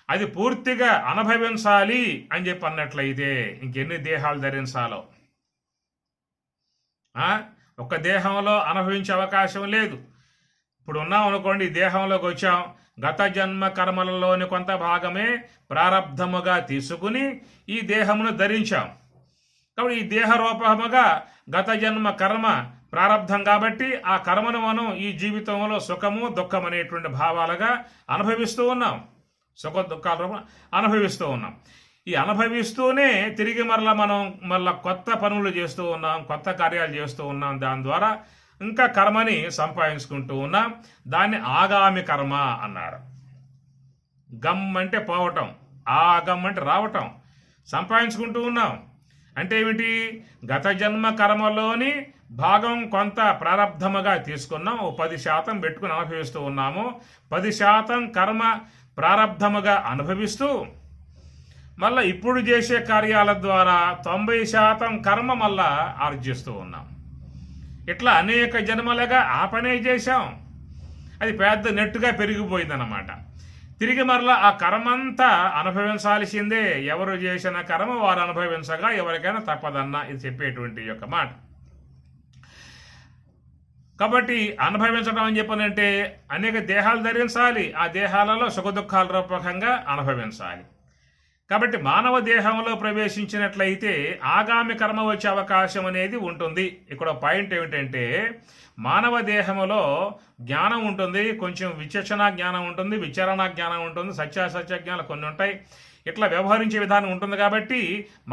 Speaker 1: అది పూర్తిగా అనుభవించాలి అని చెప్పి అన్నట్లయితే ఇంకెన్ని దేహాలు ధరించాలో. ఒక దేహంలో అనుభవించే అవకాశం లేదు. ఇప్పుడు ఉన్నాం అనుకోండి, ఈ దేహంలోకి వచ్చాం, గత జన్మ కర్మలలోని కొంత భాగమే ప్రారబ్ధముగా తీసుకుని ఈ దేహమును ధరించాం. కాబట్టి ఈ దేహ రూపముగా గత జన్మ కర్మ ప్రారబ్ధం కాబట్టి ఆ కర్మను మనం ఈ జీవితంలో సుఖము దుఃఖం అనేటువంటి భావాలుగా అనుభవిస్తూ ఉన్నాం. సుఖ దుఃఖాల రూపం అనుభవిస్తూ ఉన్నాం. ఈ అనుభవిస్తూనే తిరిగి మళ్ళా కొత్త పనులు చేస్తూ ఉన్నాం, కొత్త కార్యాలు చేస్తూ ఉన్నాం. దాని ద్వారా ఇంకా కర్మని సంపాదించుకుంటూ ఉన్నాం. దాన్ని ఆగామి కర్మ అన్నారు. గమ్ అంటే పోవటం, ఆగం అంటే రావటం. సంపాదించుకుంటూ ఉన్నాం అంటే ఏమిటి? గత జన్మ కర్మలోని భాగం కొంత ప్రారబ్ధముగా తీసుకున్నాం, 10% పెట్టుకుని అనుభవిస్తూ ఉన్నాము. 10% కర్మ ప్రారబ్ధముగా అనుభవిస్తూ మళ్ళా ఇప్పుడు చేసే కార్యాల ద్వారా 90% కర్మ మళ్ళా ఆర్జిస్తూ ఉన్నాం. ఇట్లా అనేక జన్మలుగా ఆ పనే చేశాం. అది పెద్ద నెట్టుగా పెరిగిపోయిందన్నమాట. తిరిగి మరలా ఆ కర్మంతా అనుభవించాల్సిందే. ఎవరు చేసిన కర్మ వారు అనుభవించగా ఎవరికైనా తప్పదన్నా ఇది చెప్పేటువంటి యొక్క మాట. కాబట్టి అనుభవించడం అని చెప్పనంటే అనేక దేహాలు ధరించాలి, ఆ దేహాలలో సుఖ దుఃఖాల రూపకంగా అనుభవించాలి. కాబట్టి మానవ దేహంలో ప్రవేశించినట్లయితే ఆగామి కర్మ వచ్చే అవకాశం అనేది ఉంటుంది. ఇక్కడ పాయింట్ ఏమిటంటే మానవ దేహంలో జ్ఞానం ఉంటుంది, కొంచెం విచక్షణ జ్ఞానం ఉంటుంది, విచారణ జ్ఞానం ఉంటుంది, సత్యాసత్య జ్ఞానం కొన్ని ఉంటాయి. ఇట్లా వ్యవహరించే విధానం ఉంటుంది. కాబట్టి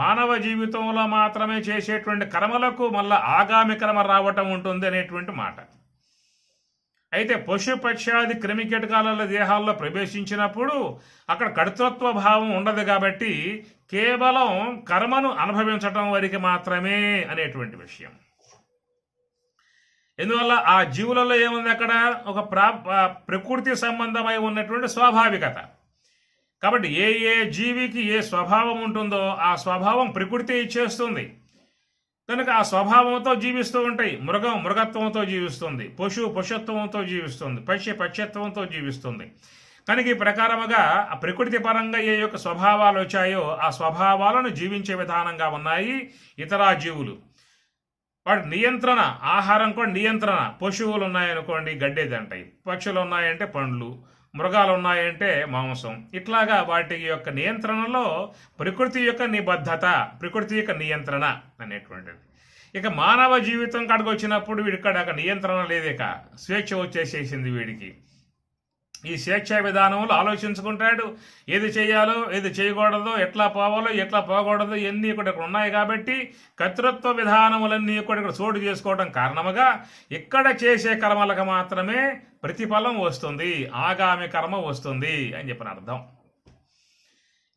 Speaker 1: మానవ జీవితంలో మాత్రమే చేసేటువంటి కర్మలకు మళ్ళీ ఆగామి కర్మ రావటం ఉంటుంది అనేటువంటి మాట. అయితే పశుపక్ష్యాది క్రిమికీటకాల దేహాల్లో ప్రవేశించినప్పుడు అక్కడ కర్తృత్వ భావం ఉండదు. కాబట్టి కేవలం కర్మను అనుభవించటం వరకు మాత్రమే అనేటువంటి విషయం. ఎందువల్ల ఆ జీవులలో ఏముంది? అక్కడ ఒక ప్రకృతి సంబంధమై ఉన్నటువంటి స్వాభావికత. కాబట్టి ఏ జీవికి ఏ స్వభావం ఉంటుందో ఆ స్వభావం ప్రకృతి ఇచ్చేస్తుంది. కనుక ఆ స్వభావంతో జీవిస్తూ ఉంటాయి. మృగం మృగత్వంతో జీవిస్తుంది, పశువు పశుత్వంతో జీవిస్తుంది, పక్షి పక్షత్వంతో జీవిస్తుంది. కనుక ఈ ప్రకారముగా ఆ ప్రకృతి పరంగా ఏ యొక్క స్వభావాలు వచ్చాయో ఆ స్వభావాలను జీవించే విధానంగా ఉన్నాయి ఇతర జీవులు. వాటి నియంత్రణ, ఆహారం కూడా నియంత్రణ. పశువులు ఉన్నాయనుకోండి గడ్డే తింటాయి, పక్షులు ఉన్నాయంటే పండ్లు, మృగాలు ఉన్నాయంటే మాంసం. ఇట్లాగా వాటి యొక్క నియంత్రణలో ప్రకృతి యొక్క నిబద్ధత, ప్రకృతి యొక్క నియంత్రణ అనేటువంటిది. ఇక మానవ జీవితం కాడికి వచ్చినప్పుడు వీడిక్కడ నియంత్రణ లేదేక, స్వేచ్ఛ వచ్చేసేసింది వీడికి. ఈ స్వేచ్ఛ విధానంలో ఆలోచించుకుంటాడు, ఏది చేయాలో ఏది చేయకూడదో, ఎట్లా పోవాలో ఎట్లా పోకూడదు ఇవన్నీ ఇక్కడ ఉన్నాయి. కాబట్టి కర్తృత్వ విధానములన్నీ ఇక్కడ చోటు చేసుకోవడం కారణముగా ఇక్కడ చేసే కర్మలకు మాత్రమే ప్రతిఫలం వస్తుంది, ఆగామి కర్మ వస్తుంది అని చెప్పిన అర్థం.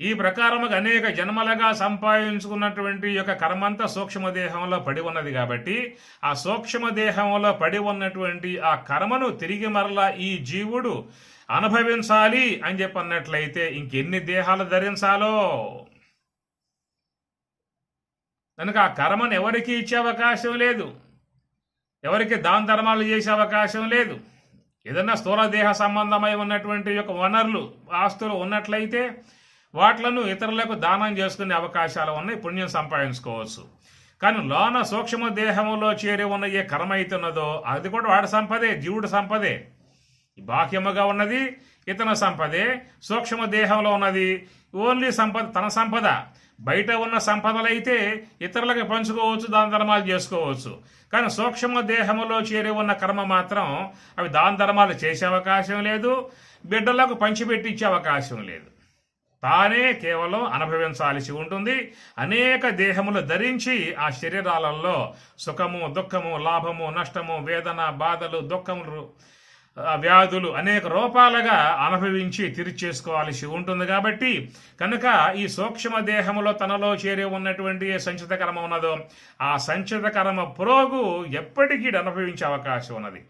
Speaker 1: ఈ ప్రకారముగా అనేక జన్మలుగా సంపాదించుకున్నటువంటి యొక్క కర్మంతా సూక్ష్మదేహంలో పడి ఉన్నది. కాబట్టి ఆ సూక్ష్మదేహంలో పడి ఉన్నటువంటి ఆ కర్మను తిరిగి మరలా ఈ జీవుడు అనుభవించాలి అని చెప్పన్నట్లయితే ఇంకెన్ని దేహాలు ధరించాలో. కనుక ఆ కర్మను ఎవరికి ఇచ్చే అవకాశం లేదు, ఎవరికి దాన ధర్మాలు చేసే అవకాశం లేదు. ఏదన్నా స్థూల దేహ సంబంధమై ఉన్నటువంటి యొక్క వనరులు ఆస్తులు ఉన్నట్లయితే వాట్లను ఇతరులకు దానం చేసుకునే అవకాశాలు ఉన్నాయి, పుణ్యం సంపాదించుకోవచ్చు. కానీ లోన సూక్ష్మ దేహంలో చేరి ఉన్న ఏ కర్మ అవుతున్నదో అది కూడా వాడి సంపదే, జీవుడి సంపదే. బాహ్యముగా ఉన్నది ఇతన సంపదే, సూక్ష్మ దేహంలో ఉన్నది ఓన్లీ సంపద, తన సంపద. బయట ఉన్న సంపదలైతే ఇతరులకు పంచుకోవచ్చు, దాన ధర్మాలు చేసుకోవచ్చు. కానీ సూక్ష్మ దేహంలో చేరి ఉన్న కర్మ మాత్రం అవి దాన ధర్మాలు చేసే అవకాశం లేదు, బిడ్డలకు పంచిపెట్టించే అవకాశం లేదు. తానే కేవలం అనుభవించాల్సి ఉంటుంది. అనేక దేహములు ధరించి ఆ శరీరాలలో సుఖము దుఃఖము లాభము నష్టము వేదన బాధలు దుఃఖములు వ్యాధులు అనేక రూపాలుగా అనుభవించి తీర్చేసుకోవాల్సి ఉంటుంది. కాబట్టి కనుక ఈ సూక్ష్మ దేహములో తనలో చేరి ఉన్నటువంటి ఏ సంచిత కర్మ ఉన్నదో ఆ సంచిత కర్మ పురోగు ఎప్పటికీ అనుభవించే అవకాశం ఉన్నది.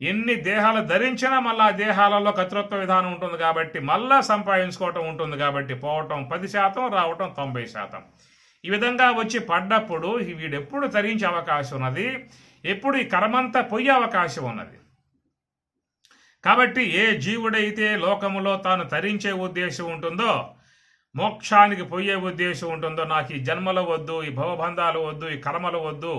Speaker 1: ఎన్ని దేహాలు ధరించినా మళ్ళా దేహాలలో కర్తృత్వ విధానం ఉంటుంది. కాబట్టి మళ్ళా సంపాదించుకోవటం ఉంటుంది. కాబట్టి పోవటం 10%, రావటం 90%. ఈ విధంగా వచ్చి పడ్డప్పుడు వీడెప్పుడు తరించే అవకాశం ఉన్నది, ఎప్పుడు ఈ కర్మంతా పోయే అవకాశం ఉన్నది. కాబట్టి ఏ జీవుడైతే లోకములో తాను తరించే ఉద్దేశం ఉంటుందో, మోక్షానికి పోయే ఉద్దేశం ఉంటుందో, నాకు ఈ జన్మలు వద్దు, ఈ భవబంధాలు వద్దు, ఈ కర్మలు వద్దు,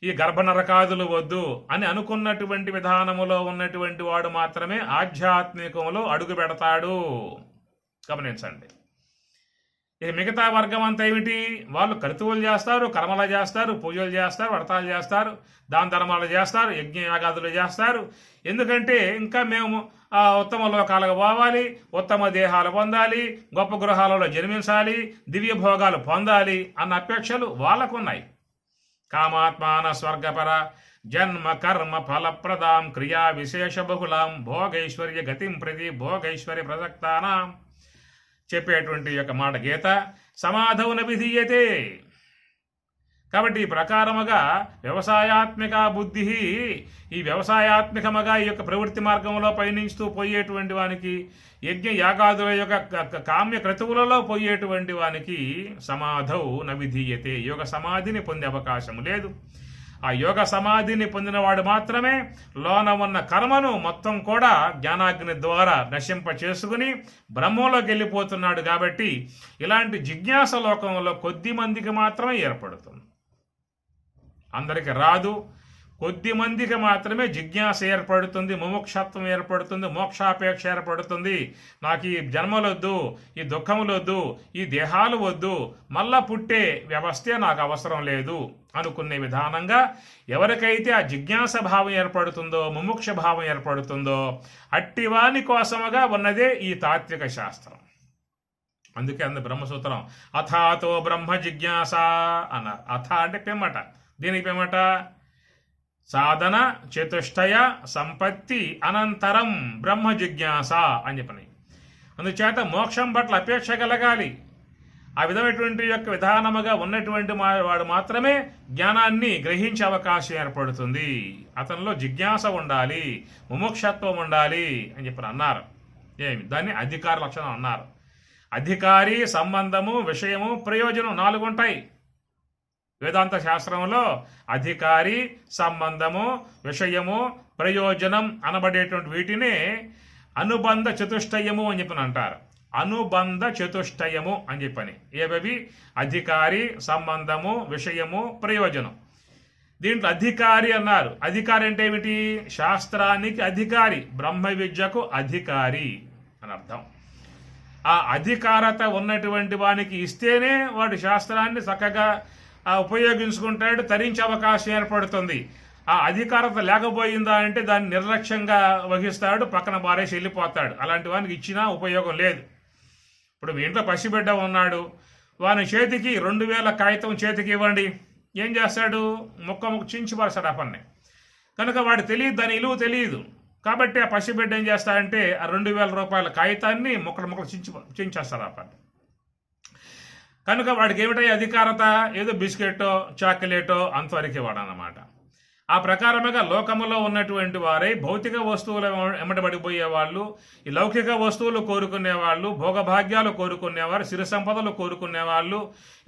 Speaker 1: ఈ గర్భనరకాదులు వద్దు అని అనుకున్నటువంటి విధానములో ఉన్నటువంటి వాడు మాత్రమే ఆధ్యాత్మికములో అడుగు పెడతాడు. గమనించండి. ఇక మిగతా వర్గం అంతా ఏమిటి? వాళ్ళు కర్తువులు చేస్తారు, కర్మలు చేస్తారు, పూజలు చేస్తారు, వ్రతాలు చేస్తారు, దాన ధర్మాలు చేస్తారు, యజ్ఞయాగాదులు చేస్తారు. ఎందుకంటే ఇంకా మేము ఉత్తమ లోకాలకు పోవాలి, ఉత్తమ దేహాలు పొందాలి, గొప్ప గృహాలలో జన్మించాలి, దివ్య భోగాలు పొందాలి అన్న అపేక్షలు వాళ్ళకున్నాయి. కామాత్మాన స్వర్గపర జన్మ కర్మ ఫలప్రదాం క్రియా విశేష బహుళాం భోగైశ్వర్య గతిం ప్రతి భోగైశ్వర్య ప్రసక్తానాం చెప్పేటువంటి యొక్క మాట గీత. సమాధౌన విధీయతే. కాబట్టి ఈ ప్రకారముగా వ్యవసాయాత్మిక బుద్ధి, ఈ వ్యవసాయాత్మికముగా ఈ యొక్క ప్రవృత్తి మార్గంలో పయనిస్తూ పోయేటువంటి వానికి, యజ్ఞ యాగాదుల యొక్క కామ్య క్రతువులలో పోయేటువంటి వానికి సమాధౌ న విధీయతే, యోగ సమాధిని పొందే అవకాశం లేదు. ఆ యోగ సమాధిని పొందినవాడు మాత్రమే లోన ఉన్న కర్మను మొత్తం కూడా జ్ఞానాగ్ని ద్వారా నశింప చేసుకుని బ్రహ్మంలోకి వెళ్ళిపోతున్నాడు. కాబట్టి ఇలాంటి జిజ్ఞాస లోకంలో కొద్ది మందికి మాత్రమే ఏర్పడుతుంది, అందరికి రాదు. కొద్ది మందికి మాత్రమే జిజ్ఞాస ఏర్పడుతుంది, ముముక్షత్వం ఏర్పడుతుంది, మోక్షాపేక్ష ఏర్పడుతుంది. నాకు ఈ జన్మలొద్దు, ఈ దుఃఖములొద్దు, ఈ దేహాలు వద్దు, మళ్ళా పుట్టే వ్యవస్థే నాకు అవసరం లేదు అనుకునే విధానంగా ఎవరికైతే ఆ జిజ్ఞాస భావం ఏర్పడుతుందో, ముముక్ష భావం ఏర్పడుతుందో, అట్టివాని కోసముగా ఉన్నదే ఈ తాత్విక శాస్త్రం. అందుకే బ్రహ్మసూత్రం అథాతో బ్రహ్మ జిజ్ఞాస అన్నారు. అథ అంటే పెమ్మట, దీనికి పెమ్మట సాధన చతుష్టయ సంపత్తి అనంతరం బ్రహ్మ జిజ్ఞాస అని చెప్పని. అందుచేత మోక్షం పట్ల అపేక్ష కలగాలి. ఆ విధమైనటువంటి యొక్క విధానముగా ఉన్నటువంటి వాడు మాత్రమే జ్ఞానాన్ని గ్రహించే అవకాశం ఏర్పడుతుంది. అతనిలో జిజ్ఞాస ఉండాలి, ముముక్షత్వం ఉండాలి అని చెప్పని అన్నారు. దాన్ని అధికార లక్షణం అన్నారు. అధికారి, సంబంధము, విషయము, ప్రయోజనం 4 ఉంటాయి. వేదాంత శాస్త్రంలో అధికారి, సంబంధము, విషయము, ప్రయోజనం అనబడేటువంటి వీటినే అనుబంధ చతుష్టయము అని చెప్పని అంటారు. అనుబంధ చతుష్టయము అని చెప్పని ఏవవి? అధికారి, సంబంధము, విషయము, ప్రయోజనం. దీంట్లో అధికారి అన్నారు. అధికారి అంటే ఏమిటి? శాస్త్రానికి అధికారి, బ్రహ్మ విద్యకు అధికారి అని అర్థం. ఆ అధికారత ఉన్నటువంటి వానికి ఇస్తేనే వాడు శాస్త్రాన్ని చక్కగా ఉపయోగించుకుంటాడు, తరించే అవకాశం ఏర్పడుతుంది. ఆ అధికారత లేకపోయిందా అంటే దాన్ని నిర్లక్ష్యంగా వహిస్తాడు, పక్కన బారేసి వెళ్ళిపోతాడు. అలాంటి వానికి ఇచ్చినా ఉపయోగం లేదు. ఇప్పుడు మీ ఇంట్లో పసిబిడ్డ ఉన్నాడు, వాని చేతికి 2000 కాగితం చేతికి ఇవ్వండి, ఏం చేస్తాడు? ముక్క చించి పడతాడు ఆ పని. కనుక వాడు తెలియదు, దాని విలువ తెలియదు. కాబట్టి ఆ పసిబిడ్డ ఏం చేస్తాడంటే ఆ 2000 రూపాయల కాగితాన్ని ముక్కలు చించేస్తాడు ఆ పని. కనుక వాడికి ఏమిటో అధికారత? ఏదో బిస్కెట్టో చాక్లెటో అంతవరకు వాడనమాట. ఆ ప్రకారముగా లోకములో ఉన్నటువంటి వారే భౌతిక వస్తువులు ఎమ్మటబడిపోయే వాళ్ళు, ఈ లౌకిక వస్తువులు కోరుకునేవాళ్ళు, భోగభాగ్యాలు కోరుకునేవారు, సిరి సంపదలు కోరుకునేవాళ్ళు,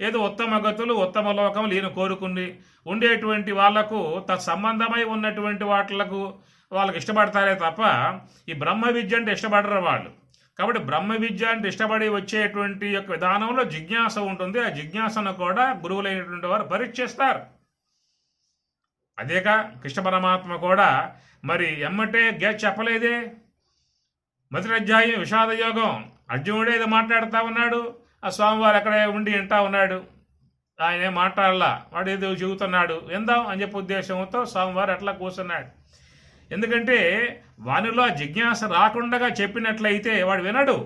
Speaker 1: ఏదో ఉత్తమ గతులు, ఉత్తమ లోకములు ఈయన కోరుకుని ఉండేటువంటి వాళ్లకు తత్సంబంధమై ఉన్నటువంటి వాటిలకు వాళ్ళకి ఇష్టపడతారే తప్ప ఈ బ్రహ్మ విద్య అంటే ఇష్టపడరు వాళ్ళు. కాబట్టి బ్రహ్మ విద్య అంటే ఇష్టపడి వచ్చేటువంటి యొక్క విధానంలో జిజ్ఞాస ఉంటుంది. ఆ జిజ్ఞాసను కూడా గురువులైనటువంటి వారు పరీక్షిస్తారు. అదేగా కృష్ణ పరమాత్మ కూడా మరి ఎమ్మటే చెప్పలేదే. మొదటి అధ్యాయం విషాద యోగం, అర్జునుడే ఏదో మాట్లాడుతూ ఉన్నాడు, ఆ స్వామివారు అక్కడే ఉండి వింటా ఉన్నాడు. ఆయన ఏం మాట్లాడలా, వాడు ఏదో చెబుతున్నాడు, విందాం అని చెప్పే ఉద్దేశంతో స్వామివారు అట్లా కూర్చున్నాడు. ఎందుకంటే వానిలో జిజ్ఞాస రాకుండా చెప్పినట్లయితే వాడు వినడు.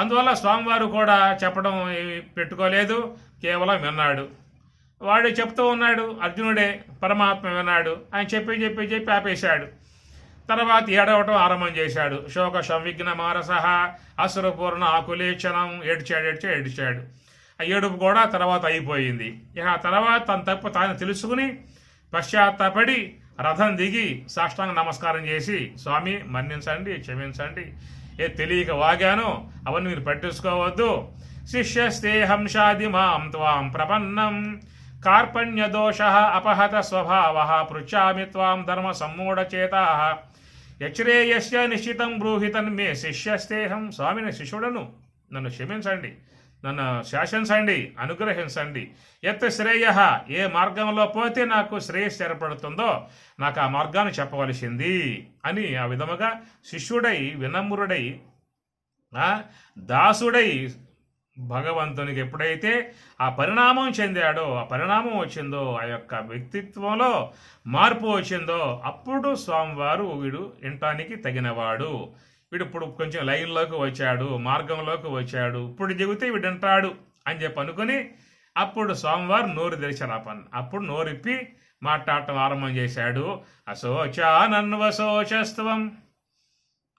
Speaker 1: అందువల్ల స్వామివారు కూడా చెప్పడం పెట్టుకోలేదు, కేవలం విన్నాడు. వాడు చెప్తూ ఉన్నాడు, అర్జునుడే పరమాత్మ విన్నాడు. ఆయన చెప్పి ఆపేశాడు. తర్వాత ఏడవటం ఆరంభం చేశాడు. శోక సంవిఘ్న మారసహ అసురపూర్ణ ఆకులేచనం ఏడ్చాడు. ఆ ఏడుపు కూడా తర్వాత అయిపోయింది. ఇక ఆ తర్వాత తన తప్పు తాను తెలుసుకుని పశ్చాత్తాపడి రథం దిగి సాష్టాంగ నమస్కారం చేసి, స్వామి మన్నించండి, క్షమించండి, తెలియక వాగాను, అవన్నీ మీరు పట్టించుకోవద్దు, శిష్యస్తేహం షాది మాం త్వాం ప్రపన్నం కార్పణ్యదోష అపహత స్వభావ పృచ్ఛామి త్వాం ధర్మ సమ్మూఢచేతాః యచ్రేయస్య నిశ్చితం బ్రూహితన్ మే శిష్యస్తేహం. స్వామిని శిష్యుడను, నన్ను క్షమించండి, నన్ను శాసించండి, అనుగ్రహించండి. యత్ శ్రేయ, ఏ మార్గంలో పోతే నాకు శ్రేయస్సు ఏర్పడుతుందో నాకు ఆ మార్గాన్ని చెప్పవలసింది అని ఆ విధముగా శిష్యుడై వినమ్రుడై దాసుడై భగవంతునికి ఎప్పుడైతే ఆ పరిణామం చెందాడో, ఆ పరిణామం వచ్చిందో, ఆ యొక్క వ్యక్తిత్వంలో మార్పు వచ్చిందో అప్పుడు స్వామివారు వీడు వినటానికి తగినవాడు, వీడు ఇప్పుడు కొంచెం లైన్లోకి వచ్చాడు, మార్గంలోకి వచ్చాడు, ఇప్పుడు చెబితే వీడు వింటాడు అని చెప్పి అనుకుని అప్పుడు స్వామివారు నోరు తెరిచారు. ఆ పని అప్పుడు నోరిప్పి మాట్లాడటం ఆరంభం చేశాడు. అశోచానన్వశోచస్త్వం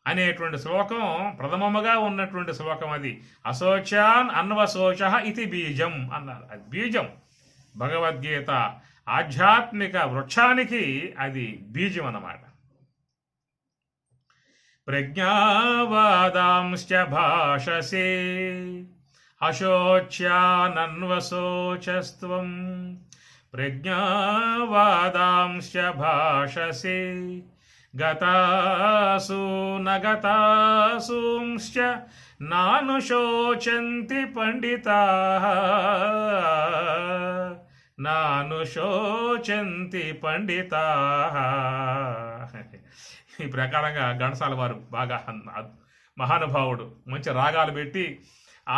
Speaker 1: అనేటువంటి శ్లోకం ప్రథమముగా ఉన్నటువంటి శ్లోకం అది. అశోచాన్ అన్వశోచ ఇది బీజం అన్నారు. అది బీజం. భగవద్గీత ఆధ్యాత్మిక వృక్షానికి అది బీజం అన్నమాట. ప్రజ్ఞావాదాంశ్చ భాషసే అశోచ్యానన్వశోచస్త్వం ప్రజ్ఞావాదాంశ్చ భాషసే గతాసు నగతాసూంశ్చ నానుశోచంతి పండితాః నానుశోచంతి పండితాః. ఈ ప్రకారంగా ఘంటసాల వారు బాగా మహానుభావుడు మంచి రాగాలు పెట్టి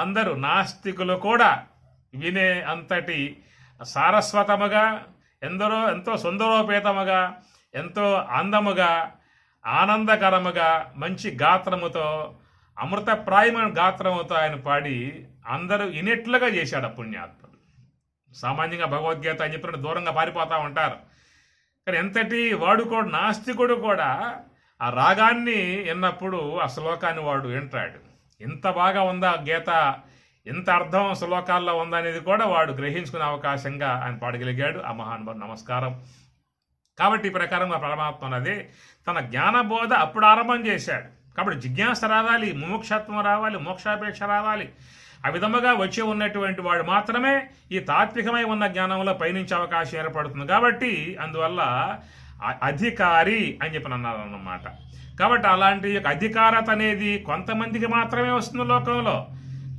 Speaker 1: అందరూ నాస్తికులు కూడా వినే అంతటి సారస్వతముగా ఎంతో సుందరోపేతముగా ఎంతో అందముగా ఆనందకరముగా మంచి గాత్రముతో అమృతప్రాయమైన గాత్రముతో ఆయన పాడి అందరూ వినేట్లుగా చేశాడు ఆ పుణ్యాత్ముడు. సామాన్యంగా భగవద్గీత అని చెప్పినట్టు దూరంగా పారిపోతూ ఉంటారు. కానీ ఎంతటి వాడు కూడా నాస్తికుడు కూడా ఆ రాగాన్ని విన్నప్పుడు ఆ శ్లోకాన్ని వాడు వింటాడు. ఇంత బాగా ఉందా గీత, ఇంత అర్థం శ్లోకాల్లో ఉందనేది కూడా వాడు గ్రహించుకునే అవకాశంగా ఆయన పాడగలిగాడు. ఆ మహానుభావుడు నమస్కారం. కాబట్టి ఈ ప్రకారం ఆ పరమాత్మ అన్నది తన జ్ఞానబోధ అప్పుడు ఆరంభం చేశాడు. కాబట్టి జిజ్ఞాస రావాలి, ముముక్షత్వం రావాలి, మోక్షాపేక్ష రావాలి. ఆ విధముగా వచ్చి ఉన్నటువంటి వాడు మాత్రమే ఈ తాత్వికమై ఉన్న జ్ఞానంలో పయనించే అవకాశం ఏర్పడుతుంది. కాబట్టి అందువల్ల అధికారి అని చెప్పి అన్నారు అన్నమాట. కాబట్టి అలాంటి అధికారత అనేది కొంతమందికి మాత్రమే వస్తుంది లోకంలో.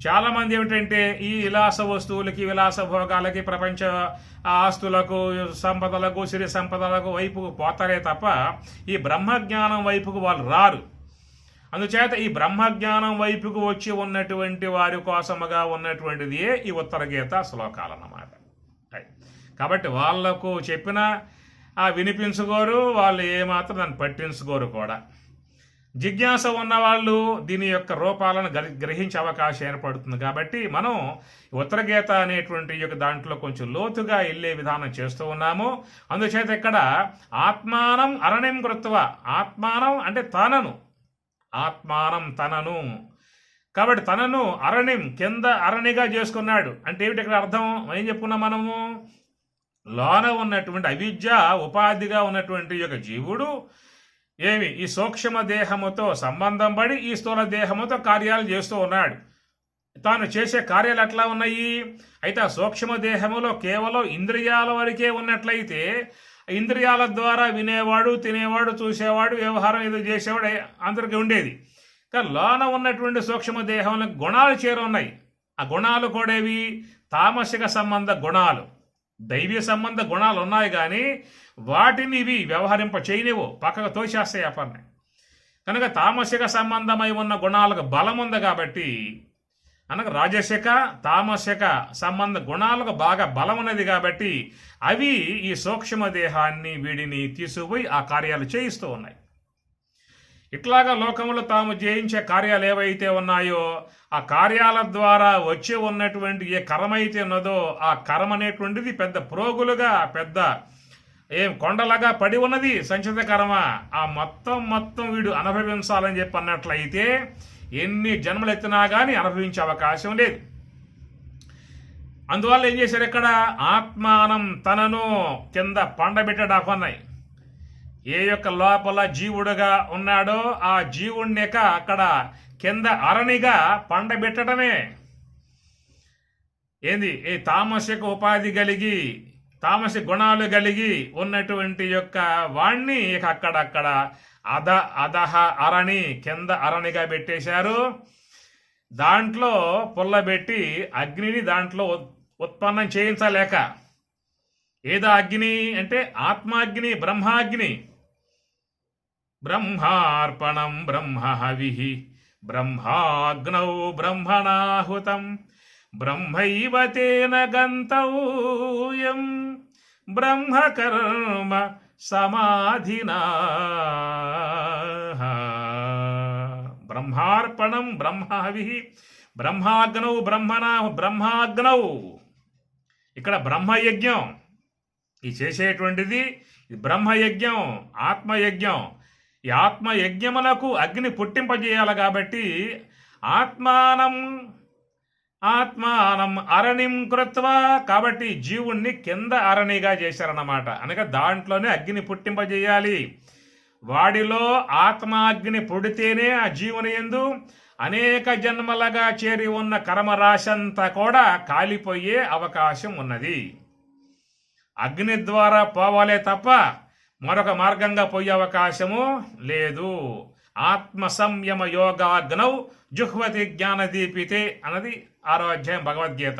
Speaker 1: చాలామంది ఏమిటంటే ఈ విలాస వస్తువులకి, విలాస భోగాలకి, ప్రపంచ ఆస్తులకు, సంపదలకు, సిరి సంపదలకు వైపుకు పోతారే తప్ప ఈ బ్రహ్మజ్ఞానం వైపుకు వాళ్ళు రారు. అందుచేత ఈ బ్రహ్మజ్ఞానం వైపుకు వచ్చి ఉన్నటువంటి వారి కోసముగా ఉన్నటువంటిది ఈ ఉత్తర గీత శ్లోకాలు అన్నమాట. కాబట్టి వాళ్లకు చెప్పిన వినిపించుకోరు, వాళ్ళు ఏమాత్రం దాన్ని పట్టించుకోరు కూడా. జిజ్ఞాస ఉన్నవాళ్ళు దీని యొక్క రూపాలను గ్రహించే అవకాశం ఏర్పడుతుంది. కాబట్టి మనం ఉత్తర గీత అనేటువంటి యొక్క దాంట్లో కొంచెం లోతుగా వెళ్ళే విధానం చేస్తూ ఉన్నాము. అందుచేత ఇక్కడ ఆత్మానం అరణ్యం కృత్వ, ఆత్మానం అంటే తనను, ఆత్మానం తనను, కాబట్టి తనను అరణ్యం కింద అరణిగా చేసుకున్నాడు. అంటే ఏమిటి ఇక్కడ అర్థం? ఏం చెప్పుకున్నాం మనము? లోన ఉన్నటువంటి అవిద్య ఉపాధిగా ఉన్నటువంటి యొక్క జీవుడు ఈ సూక్ష్మ దేహముతో సంబంధం పడి ఈ స్థూల దేహముతో కార్యాలు చేస్తూ ఉన్నాడు. తాను చేసే కార్యాలు ఎట్లా ఉన్నాయి? అయితే ఆ సూక్ష్మ దేహములో కేవలం ఇంద్రియాల వరకే ఉన్నట్లయితే ఇంద్రియాల ద్వారా వినేవాడు, తినేవాడు, చూసేవాడు, వ్యవహారం ఏదో చేసేవాడు అందరికీ ఉండేది. కానీ లోన ఉన్నటువంటి సూక్ష్మ దేహంలో గుణాలు చేరున్నాయి. ఆ గుణాలు కూడా తామసిక సంబంధ గుణాలు, దైవీ సంబంధ గుణాలు ఉన్నాయి. కానీ వాటిని ఇవి వ్యవహరింప చేయనివో, పక్కకు తోచేస్తాయి ఆ పని. కనుక తామసిక సంబంధమై ఉన్న గుణాలకు బలం ఉంది. కాబట్టి అనగా రాజసిక తామసిక సంబంధ గుణాలకు బాగా బలం ఉన్నది. కాబట్టి అవి ఈ సూక్ష్మ దేహాన్ని వీడిని తీసుకుపోయి ఆ కార్యాలు చేయిస్తూ ఉన్నాయి. ఇట్లాగా లోకంలో తాము చేయించే కార్యాలు ఏవైతే ఉన్నాయో ఆ కార్యాల ద్వారా వచ్చి ఉన్నటువంటి ఏ కర్మ అయితే ఉన్నదో ఆ కర్మ అనేటువంటిది పెద్ద ప్రోగులుగా, పెద్ద కొండలాగా పడి ఉన్నది సంచిత కర్మ. ఆ మొత్తం వీడు అనుభవించాలని చెప్పి అన్నట్లయితే ఎన్ని జన్మలు ఎత్తినా కానీ అనుభవించే అవకాశం లేదు. అందువల్ల ఏం చేశారు? ఇక్కడ ఆత్మానం తనను కింద పండబెట్టడాపన్నాయి. ఏ యొక్క లోపల జీవుడుగా ఉన్నాడో ఆ జీవుడిని అక్కడ కింద అరణిగా పండబెట్టడమే. ఏంది ఈ తామసిక ఉపాధి కలిగి తామసి గుణాలు కలిగి ఉన్నటువంటి యొక్క వాణ్ణి ఇక అక్కడక్కడ అధహ అరణి కింద అరణిగా పెట్టేశారు. దాంట్లో పుల్లబెట్టి అగ్నిని దాంట్లో ఉత్పన్నం చేయించలేక, ఏదో అగ్ని అంటే ఆత్మాగ్ని, బ్రహ్మాగ్ని. బ్రహ్మార్పణం బ్రహ్మహవి బ్రహ్మాగ్నౌ బ్రహ్మణాహుతం బ్రహ్మైవ తేన గంతవ్యం బ్రహ్మకర్మ సమాధినా. బ్రహ్మార్పణం బ్రహ్మహవి బ్రహ్మాగ్నౌ బ్రహ్మాగ్నౌ. ఇక్కడ బ్రహ్మయజ్ఞం ఈ చేసేటువంటిది బ్రహ్మయజ్ఞం, ఆత్మయజ్ఞం. ఈ ఆత్మయజ్ఞములకు అగ్ని పుట్టింపజేయాలి కాబట్టి ఆత్మానం అరణిం కృత్వా, కాబట్టి జీవుణ్ణి కింద అరణిగా చేశారన్నమాట. అనగా దాంట్లోనే అగ్ని పుట్టింపజేయాలి. వాడిలో ఆత్మాగ్ని పుడితేనే ఆ జీవుని యందు అనేక జన్మలుగా చేరి ఉన్న కర్మరాశంతా కూడా కాలిపోయే అవకాశం ఉన్నది. అగ్ని ద్వారా పోవాలే తప్ప మరొక మార్గంగా పోయే అవకాశము లేదు. ఆత్మ సంయమ యోగాగ్నౌ జుహ్వతి జ్ఞానదీపితే అన్నది 6వ అధ్యాయం భగవద్గీత.